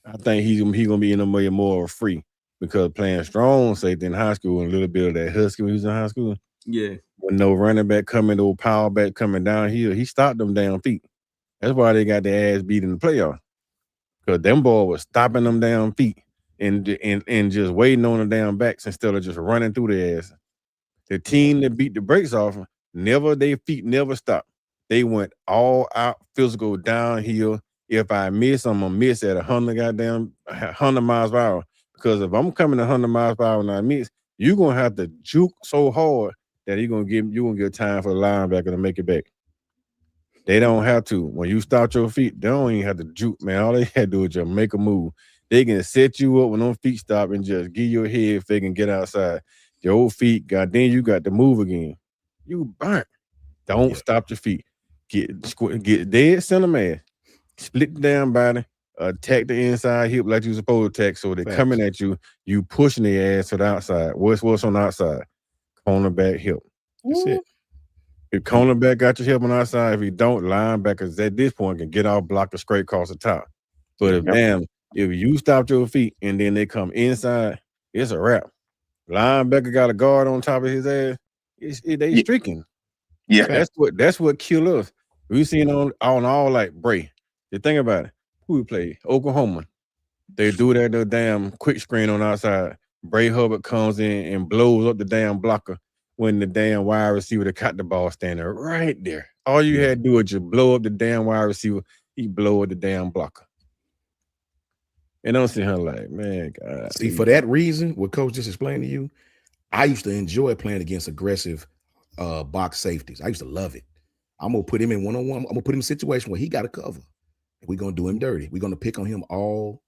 I think he's gonna be in a way more free because playing strong safety in high school and a little bit of that husky when he was in high school. Yeah. With no running back coming, no power back coming downhill, he stopped them damn feet. That's why they got their ass beat in the playoff. Because them boys was stopping them damn feet and just waiting on the damn backs instead of just running through their ass. The team that beat the brakes off, their feet never stopped. They went all out physical downhill. If I miss, I'm gonna miss at 100 miles per hour. Because if I'm coming 100 miles per hour and I miss, you're gonna have to juke so hard that you're gonna get time for the linebacker to make it back. They don't have to. When you stop your feet, they don't even have to juke, man. All they had to do is just make a move. They can set you up when them feet stop and just give you a head if they can get outside. Your old feet, goddamn, you got to move again. You burnt. Don't stop your feet. Get dead center mass. Split the damn body. Attack the inside hip like you supposed to attack. So they're coming at you. You pushing their ass to the outside. What's on the outside? Cornerback hip. That's it. If cornerback got your hip on the outside, if he don't, linebackers at this point can get off, block the straight across the top. But if you stop your feet and then they come inside, it's a wrap. Linebacker got a guard on top of his ass. They streaking. Yeah. That's what kill us. We seen on all like Bray. The thing about it, who we play? Oklahoma. They do that little damn quick screen on the outside. Bray Hubbard comes in and blows up the damn blocker when the damn wide receiver that caught the ball standing right there. All you had to do is just blow up the damn wide receiver. He blow up the damn blocker. And I'm sitting here like, man, God. See, for that reason, what Coach just explained to you, I used to enjoy playing against aggressive box safeties. I used to love it. I'm gonna put him in one-on-one. I'm gonna put him in a situation where he got to cover. We're gonna do him dirty. We're gonna pick on him all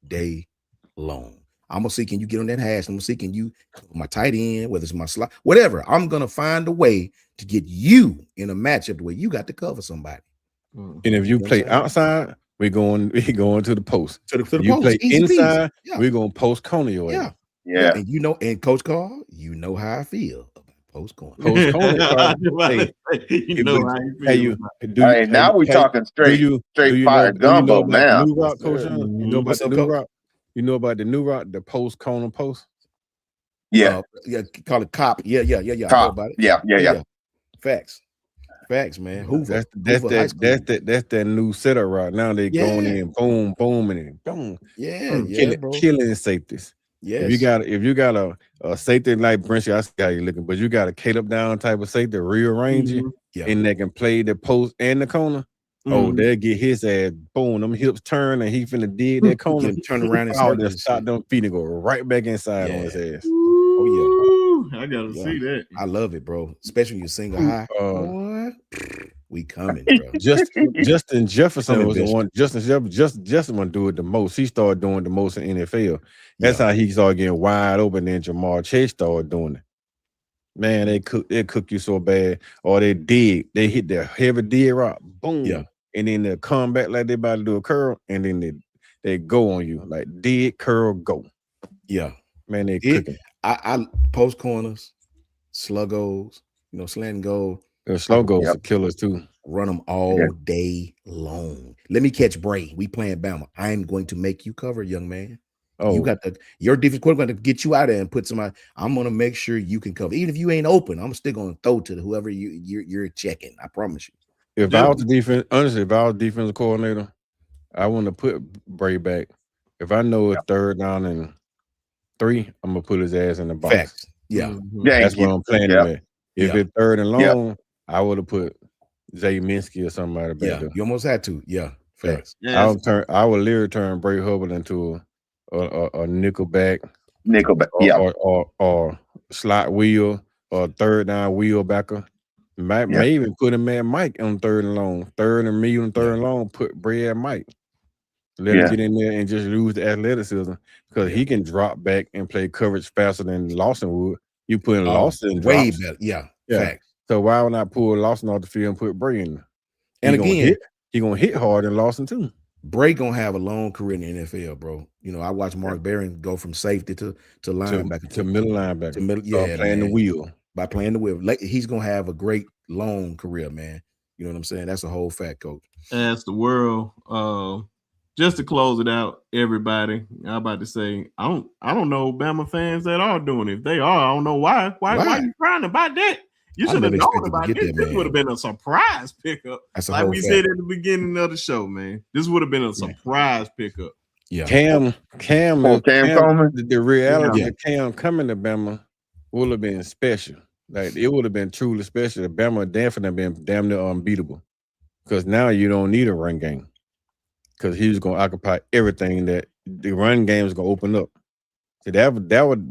day long. I'm gonna see, can you get on that hash? I'm gonna see, can you cover my tight end, whether it's my slot, whatever. I'm gonna find a way to get you in a matchup where you got to cover somebody. And if you play outside, we going to the post. To the you post. play Easy inside, peasy. we're gonna post corner your ass. Yeah. And and Coach Carl, you know how I feel about post corner. Post corner. Now we're talking straight fire gumbo now. New rock, Coach Shawn? You know about the new rock? You know about the new rock, the post corner post? Yeah. Call it cop. Yeah. Cop. About it. Yeah. Facts, man. Hoover. That's that new setup right now. They going in, boom, and then boom. Killing safeties. Yes. If you got a safety like Brinshaw, I see how you looking, but you got a Caleb down type of safety, rearrange it, and they can play the post and the corner. Oh, they'll get his ass, boom, them hips turn, and he finna dig that corner. Turn around and just stop them feet and go right back inside on his ass. Oh I gotta see that. I love it, bro. Especially when you single high. We coming, bro. Justin Jefferson was the one. Justin one do it the most. He started doing the most in NFL. That's how he started getting wide open. Then Jamar Chase started doing it. Man, they cook you so bad, or they hit their heavy dig rock, boom, and then they come back like they about to do a curl, and then they go on you like dig, curl, go. Yeah, man, they cooking. I post corners, sluggos, slant and go. Sluggos are killers too. Run them all day long. Let me catch Bray. We playing Bama. I am going to make you cover, young man. Oh, you got your defense coordinator going to get you out there and put somebody. I'm going to make sure you can cover. Even if you ain't open, I'm still going to throw to whoever you're checking. I promise you. If I was the defense, honestly, if I was defensive coordinator, I want to put Bray back. If I know it's 3rd down and 3, I'm gonna put his ass in the box. Facts. Yeah. Mhm. That's where I'm playing him at. If it's 3rd and long, I would have put Zay Minsky or somebody back there. You almost had to. Yeah. Facts. Yeah. I would literally turn Bray Hubbard into a nickel back, or slot wheel, or 3rd down wheel backer. May even put him at Mike on 3rd and long, 3rd and medium, 3rd and long. Put Bray at Mike. Let him get in there and just use the athleticism, because he can drop back and play coverage faster than Lawson would. You put in Lawson in way drops. better. Yeah. Facts. So why would I pull Lawson off the field and put Bray in there? And again, he gonna hit hard than Lawson too. Bray gonna have a long career in the NFL, bro. You know, I watched Mark Barron go from safety to linebacker to middle linebacker. To middle, playing the wheel. By playing the wheel, he's gonna have a great long career, man. You know what I'm saying? That's a whole fact, coach. That's the world. Just to close it out, everybody, I'm about to say, I don't know Bama fans that are doing it. If they are, I don't know why. Why are you crying about that? You should have known about this. This would have been a surprise pickup. Like we said at the beginning of the show, man. This would have been a surprise pickup. Yeah. Cam Coleman. The reality of Cam coming to Bama would have been special. Like, it would have been truly special. Bama definitely been damn near unbeatable. Because now you don't need a run game. Because he was going to occupy everything that the run game is going to open up. See, that would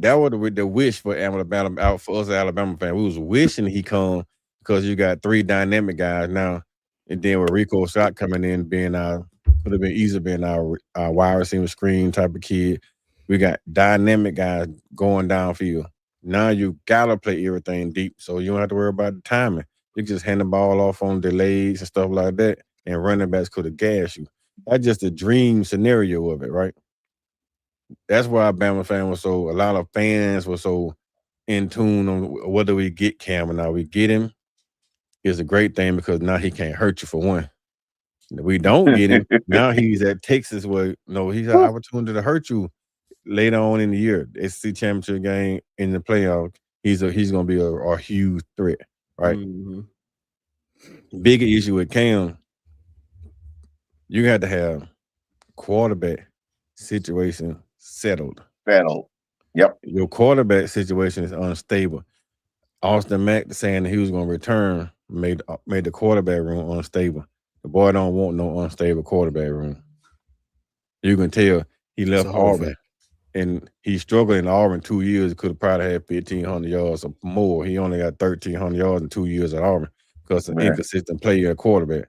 the wish for Alabama, out for us Alabama fans. We was wishing he come, because you got 3 dynamic guys now, and then with Rico Scott coming in, being would have been easy being our wide receiver screen type of kid. We got dynamic guys going downfield. Now you gotta play everything deep, so you don't have to worry about the timing. You just hand the ball off on delays and stuff like that, and running backs could have gassed you. That's just a dream scenario of it, right? That's why a lot of fans were so in tune on whether we get Cam or not. We get him, it's a great thing, because now he can't hurt you for one. If we don't get him, now he's at Texas where he's an opportunity to hurt you later on in the year. SEC championship game in the playoff, he's gonna be a huge threat, right? Mm-hmm. Bigger issue with Cam, you had to have quarterback situation settled. Yep. Your quarterback situation is unstable. Austin Mack saying that he was going to return made the quarterback room unstable. The boy don't want no unstable quarterback room. You can tell he left Auburn, and he struggled in Auburn 2 years. Could have probably had 1,500 yards or more. He only got 1,300 yards in 2 years at Auburn because of inconsistent play at quarterback.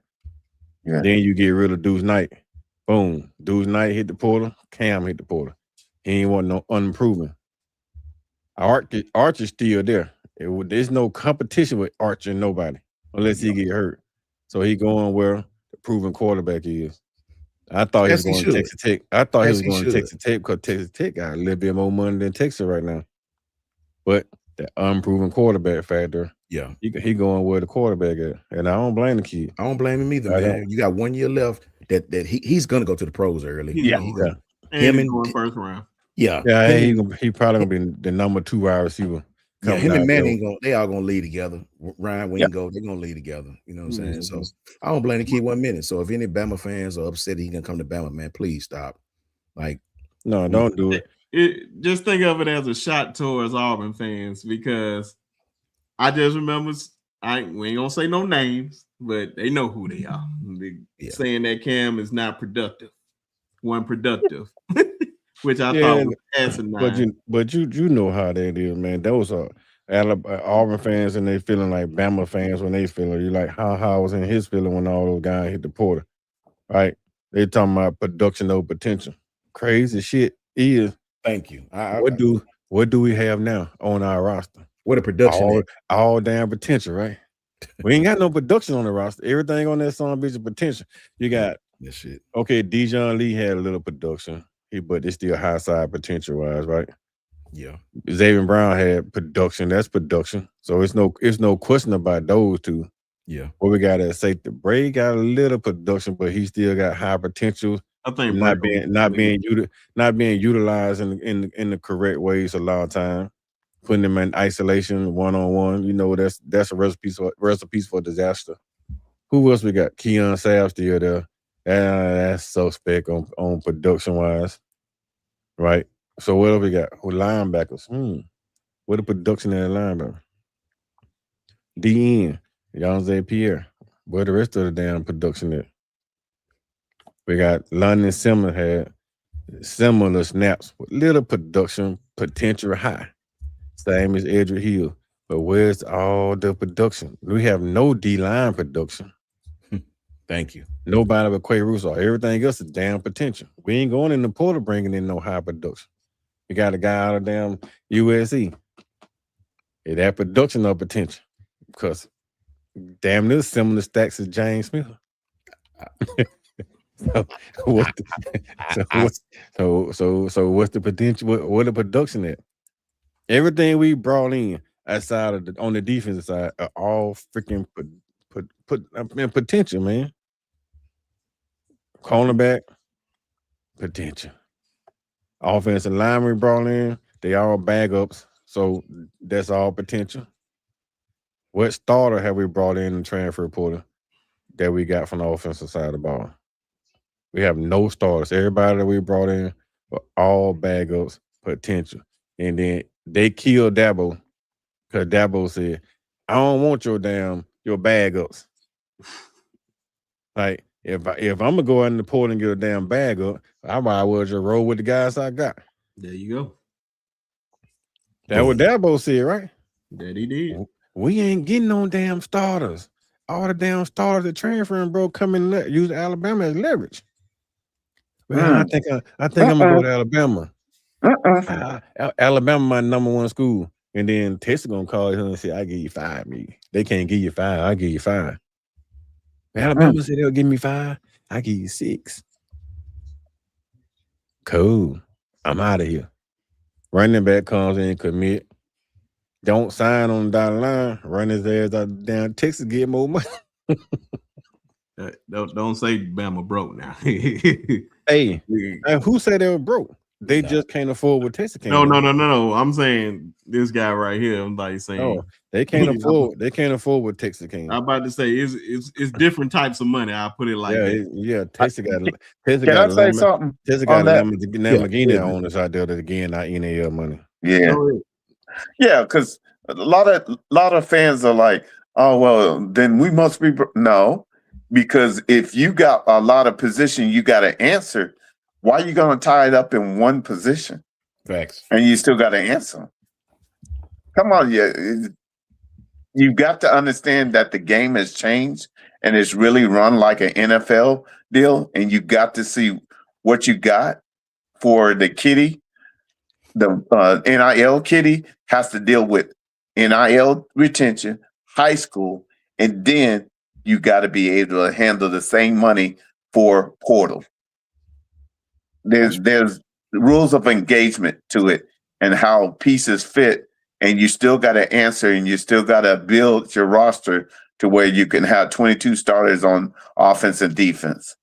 Yeah. Then you get rid of Deuce Knight. Boom. Deuce Knight hit the portal. Cam hit the portal. He ain't want no unimprovement. Archer's still there. There's no competition with Archer and nobody unless he get hurt. So he going where the proven quarterback is. I thought he was going to Texas Tech. I thought he was going to Texas Tech because Texas Tech got a little bit more money than Texas right now. But the unproven quarterback factor, he going where the quarterback at. And I don't blame the kid. I don't blame him either, man. You got 1 year left that he's going to go to the pros early. And he's going first round. He probably going to be the number 2 wide receiver. Yeah, him and Manning they all gonna lead together. Ryan Wingo, they're gonna lead together. You know what I'm saying? So I don't blame the kid 1 minute. So if any Bama fans are upset he gonna come to Bama, man, please stop. Like, no, don't do it. Just think of it as a shot towards Auburn fans, because I just remember we ain't gonna say no names, but they know who they are. Saying that Cam is not productive, which I thought was asinine. But you know how that is, man. Those are Auburn fans, and they feeling like Bama fans when they feeling. You like how was in his feeling when all those guys hit the portal, right? They talking about production over potential. Crazy shit is. Thank you. What do we have now on our roster? What a production! All damn potential, right? We ain't got no production on the roster. Everything on that son bitch is potential. You got this shit. Okay, Dijon Lee had a little production. But it's still high side potential wise, right? Yeah. Xavier Brown had production. That's production. So it's no question about those two. Yeah. What we got to say, the Bray got a little production, but he still got high potential. I think not being utilized in the correct ways a lot of time. Putting him in isolation, 1-on-1. You know, that's a recipe for disaster. Who else we got? Keon Sav still there. That's suspect on production wise, right? So what have we got? Who linebackers? What the production at linebacker? DN, Yonze Pierre. Where the rest of the damn production at? We got London Simmons had similar snaps with little production potential high. Same as Edric Hill. But where's all the production? We have no D-line production. Thank you. Nobody but Quay Russo. Everything else is damn potential. We ain't going in the portal bringing in no high production. We got a guy out of damn USC. It had production of potential because damn near similar stacks as James Smith. So what's the potential? What the production at? Everything we brought in outside of on the defensive side are all freaking potential, man. Cornerback, potential. Offensive lineman we brought in, they all bag ups, so that's all potential. What starter have we brought in the transfer portal that we got from the offensive side of the ball? We have no starters. Everybody that we brought in were all bag ups, potential. And then they killed Dabo because Dabo said, I don't want your bag ups. Like, if I'm gonna go out in the portal and get a damn bag up, I might as well just roll with the guys I got. There you go. That's what Dabo said, right? That he did. We ain't getting no damn starters. All the damn starters that transferring, bro, come in and use Alabama as leverage. Well, I think I'm gonna go to Alabama. Alabama, my number one school, and then Texas gonna call you and say, "I give you $5 million." They can't give you $5. I give you $5. Alabama said they'll give me $5. I give you $6. Cool. I'm out of here. Running back comes in, commit. Don't sign on the dotted line. Run his ass out down Texas, get more money. Don't say Bama broke now. Hey, who said they were broke? They just can't afford what Texas can't. No. I'm saying this guy right here. I'm like saying they can't afford. They can't afford what Texas can. I'm about to say it's different types of money. I'll put it like that. Texas got. Can I say something? Texas got Lamborghini owners out there that again not NAL money. Yeah, because a lot of fans are like, oh well, then we must be no, because if you got a lot of position, you got to answer. Why are you going to tie it up in one position? Facts. And you still got to answer. Come on, you've got to understand that the game has changed and it's really run like an NFL deal, and you got to see what you got for the kitty. The NIL kitty has to deal with NIL retention, high school, and then you got to be able to handle the same money for portal. There's rules of engagement to it and how pieces fit, and you still got to answer, and you still got to build your roster to where you can have 22 starters on offense and defense.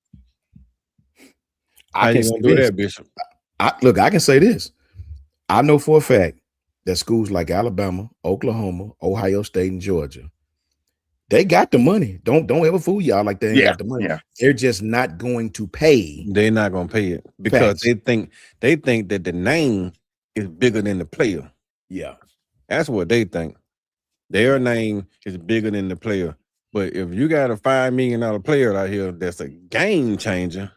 I can do that, Bishop. I can say this. I know for a fact that schools like Alabama, Oklahoma, Ohio State, and Georgia, they got the money. Don't ever fool y'all like they ain't got the money. Yeah. They're just not going to pay. They're not going to pay it because they think that the name is bigger than the player. Yeah. That's what they think. Their name is bigger than the player. But if you got a $5 million player out here that's a game changer,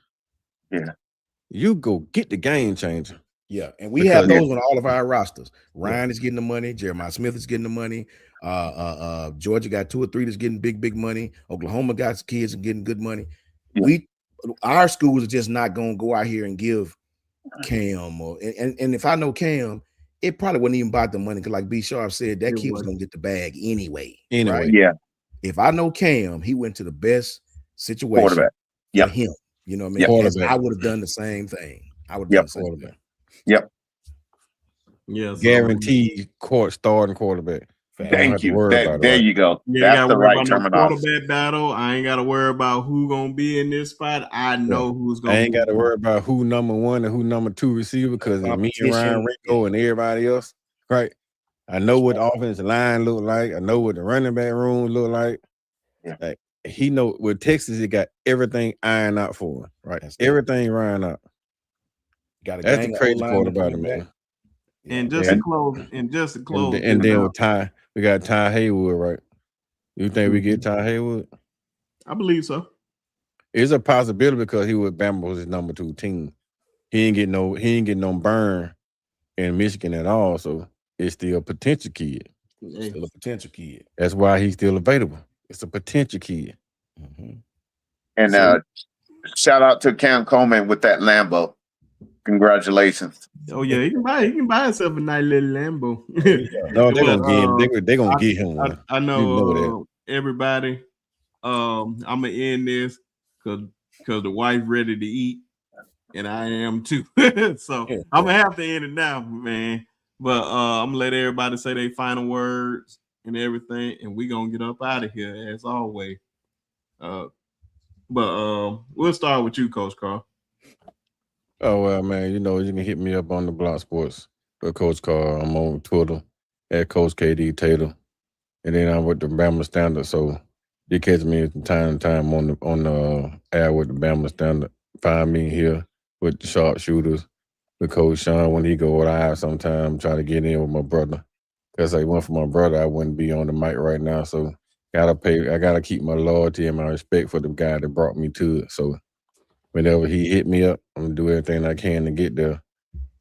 you go get the game changer. Yeah, and we have those on all of our rosters. Ryan is getting the money. Jeremiah Smith is getting the money. Georgia got 2 or 3 that's getting big money. Oklahoma got kids and getting good money. Yeah. Our schools are just not going to go out here and give Cam and if I know Cam, it probably wouldn't even buy the money because, like B. Sharp said, that kid was going to get the bag anyway. Right? Yeah. If I know Cam, he went to the best situation for him. You know what I mean? I would have done the same thing. I would have done the same thing. Yep. Yeah. Guaranteed starting quarterback. Thank you. There you go. That's the right terminology. Quarterback battle. I ain't got to worry about who gonna be in this spot. I know who's gonna. I ain't got to worry about who number 1 and who number 2 receiver because it's me and Ryan Rico and everybody else. Right. I know what the offensive line look like. I know what the running back room look like. Yeah. Like he know with Texas, he got everything ironed out for him. Right. Everything ironed out. Got a That's the gang of crazy part O-linemen about it, coming back. man. Yeah, And just And to close, and get it then out. with Ty, we got Ty Haywood, right? You think we get Ty Haywood? I believe so. It's a possibility because he was Bama was his number 2 team. He ain't getting no burn in Michigan at all. So it's still a potential kid. still a potential kid. That's why he's still available. It's a potential kid. Mm-hmm. And shout out to Cam Coleman with that Lambo. Congratulations. Oh yeah, he can buy himself a nice little Lambo. No, they're But, gonna get him one. I know, You know that. everybody. I'm gonna end this because the wife ready to eat, and I am too. So Yeah. I'm gonna have to end it now, man. But I'm gonna let everybody say their final words and everything, and we gonna get up out of here as always. But we'll start with you, Coach Carl. Oh well, man. You know you can hit me up on the Block Sports with Coach Carr. I'm on Twitter at Coach KD Taylor, and then I'm with the Bama Standard. So you catch me from time to time on the air with the Bama Standard. Find me here with the sharpshooters with Coach Shawn when he go live. Sometime try to get in with my brother. Because I went for my brother, I wouldn't be on the mic right now. So I gotta keep my loyalty and my respect for the guy that brought me to it. So whenever he hit me up, I'm gonna do everything I can to get there.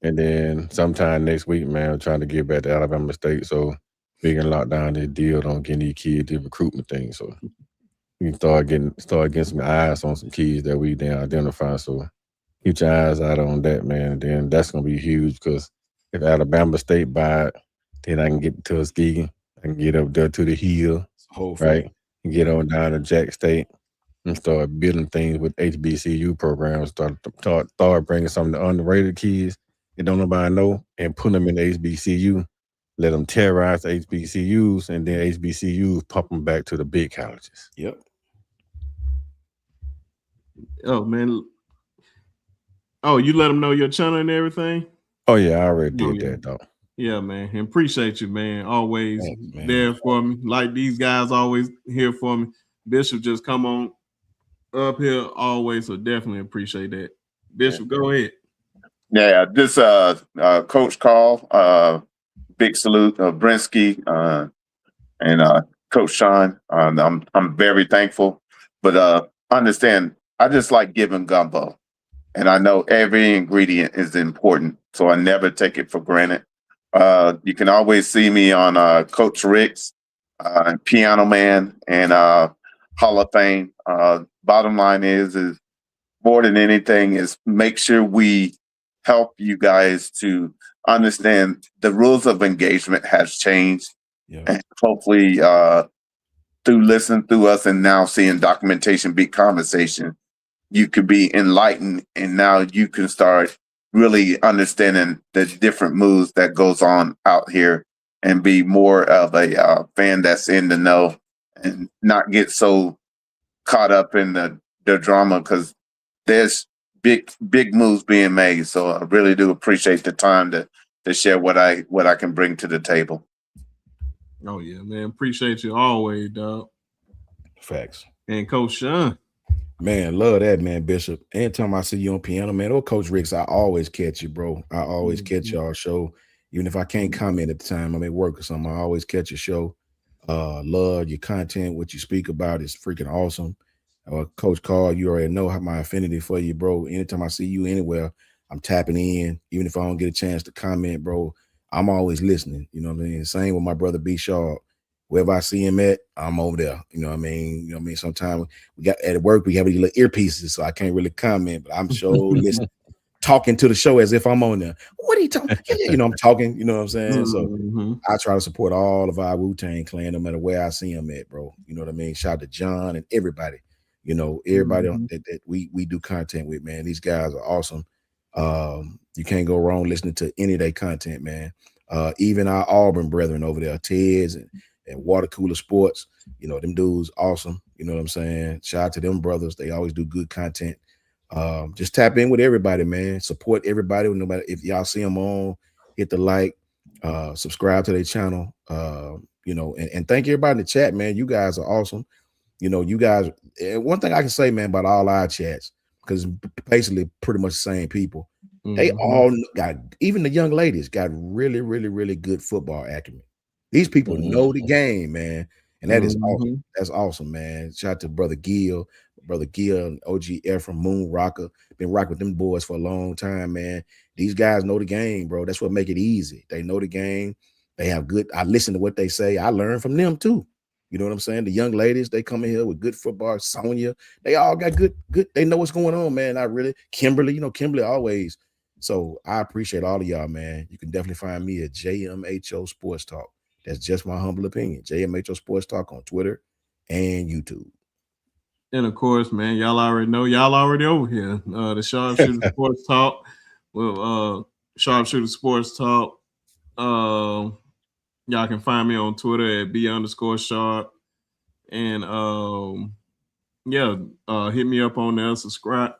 And then sometime next week, man, I'm trying to get back to Alabama State so we can lock down this deal on getting these kids the recruitment thing. So we can start getting some eyes on some kids that we then identify. So keep your eyes out on that, man. And then that's gonna be huge because if Alabama State buy it, then I can get to Tuskegee. I can get up there to the hill, right? And get on down to Jack State and start building things with HBCU programs. Start bringing some of the underrated kids that don't nobody know and put them in the HBCU. Let them terrorize the HBCUs, and then HBCUs pump them back to the big colleges. Yep. Oh man. Oh, you let them know your channel and everything? Oh yeah, I already did that though. Yeah, man. And appreciate you, man. Always Thanks, man. there for me. Like these guys always here for me. Bishop just come on up here always, so definitely appreciate that. Bishop, go ahead. Yeah, this Coach Carl, big salute, Brinsky, and Coach Shawn. I'm very thankful, but understand I just like giving gumbo, and I know every ingredient is important, so I never take it for granted. You can always see me on Coach Rick's, Piano Man, and Hall of Fame. Bottom line is more than anything is make sure we help you guys to understand the rules of engagement has changed. Yeah. And hopefully through listening through us and now seeing documentation beat conversation, you could be enlightened and now you can start really understanding the different moves that goes on out here and be more of a fan that's in the know and not get so caught up in the drama because there's big moves being made. So I really do appreciate the time to share what I can bring to the table. Oh yeah, man. Appreciate you always, dog. Facts. And Coach Shawn. Man, love that, man, Bishop. Anytime I see you on Piano Man or Coach Riggs, I always catch you, bro. I always catch y'all show. Even if I can't comment at the time, I'm at work or something, I always catch your show. Love your content, what you speak about is freaking awesome. Coach Carl, you already know how my affinity for you, bro. Anytime I see you anywhere, I'm tapping in. Even if I don't get a chance to comment, bro, I'm always listening. You know what I mean? Same with my brother B. Shaw. Wherever I see him at, I'm over there. You know what I mean? You know what I mean? Sometimes we got at work, we have these little earpieces, so I can't really comment, but I'm sure listening, talking to the show as if I'm on there. What are you talking? You know, I'm talking, you know what I'm saying? So I try to support all of our Wu-Tang clan, no matter where I see them at, bro. You know what I mean? Shout out to John and everybody. You know, everybody that we do content with, man. These guys are awesome. You can't go wrong listening to any of their content, man. Even our Auburn brethren over there, Ted's and Water Cooler Sports, you know, them dudes awesome. You know what I'm saying? Shout out to them brothers. They always do good content. Just tap in with everybody, man. Support everybody. No matter if y'all see them on, hit the like, subscribe to their channel. You know, and thank everybody in the chat, man. You guys are awesome. You know, you guys, one thing I can say, man, about all our chats, because basically pretty much the same people. They all got, even the young ladies got really, really, really good football acumen. These people know the game, man. And that is awesome. That's awesome, man. Shout out to Brother Gill and OG Ephraim, Moon Rocker. Been rocking with them boys for a long time, man. These guys know the game, bro. That's what make it easy. They know the game. They have good, I listen to what they say. I learn from them too. You know what I'm saying? The young ladies, they come in here with good football. Sonia, they all got good, they know what's going on, man. Kimberly, Kimberly always. So I appreciate all of y'all, man. You can definitely find me at JMHO Sports Talk. That's just my humble opinion. JMHO Sports Talk on Twitter and YouTube. And of course, man, y'all already know, y'all already over here. The Sharpshooter Sports Talk. Well, Sharpshooter Sports Talk. Y'all can find me on Twitter at B_sharp. And hit me up on there. Subscribe.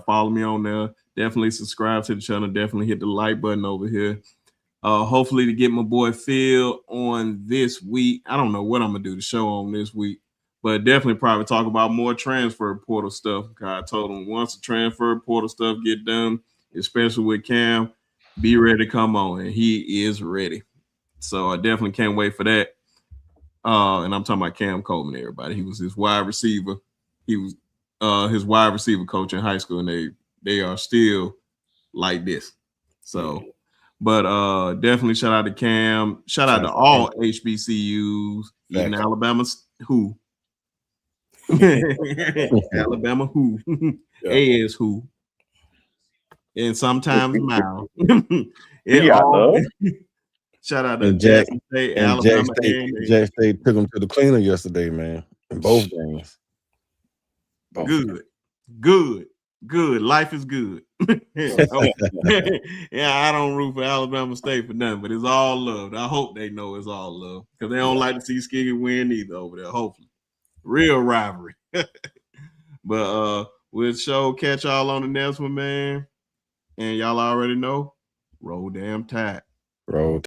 Follow me on there. Definitely subscribe to the channel. Definitely hit the like button over here. Hopefully to get my boy Phil on this week. I don't know what I'm gonna do the show on this week, but definitely probably talk about more transfer portal stuff. I told him once the transfer portal stuff get done, especially with Cam, be ready to come on, and he is ready. So I definitely can't wait for that. And I'm talking about Cam Coleman, everybody. He was his wide receiver. He was his wide receiver coach in high school, and they are still like this. So, but definitely shout out to Cam. Shout out to all HBCUs, even Alabama's who. Alabama who. A is who. And sometimes Mal. Shout out to Jackson State, Alabama. Jack State took them to the cleaner yesterday, man. In both games. Good. Life is good. Yeah, I don't root for Alabama State for nothing, but it's all love. I hope they know it's all love because they don't like to see Skiggy win either over there. Hopefully, real rivalry. But we'll catch y'all on the next one, man. And y'all already know, roll damn tide. Roll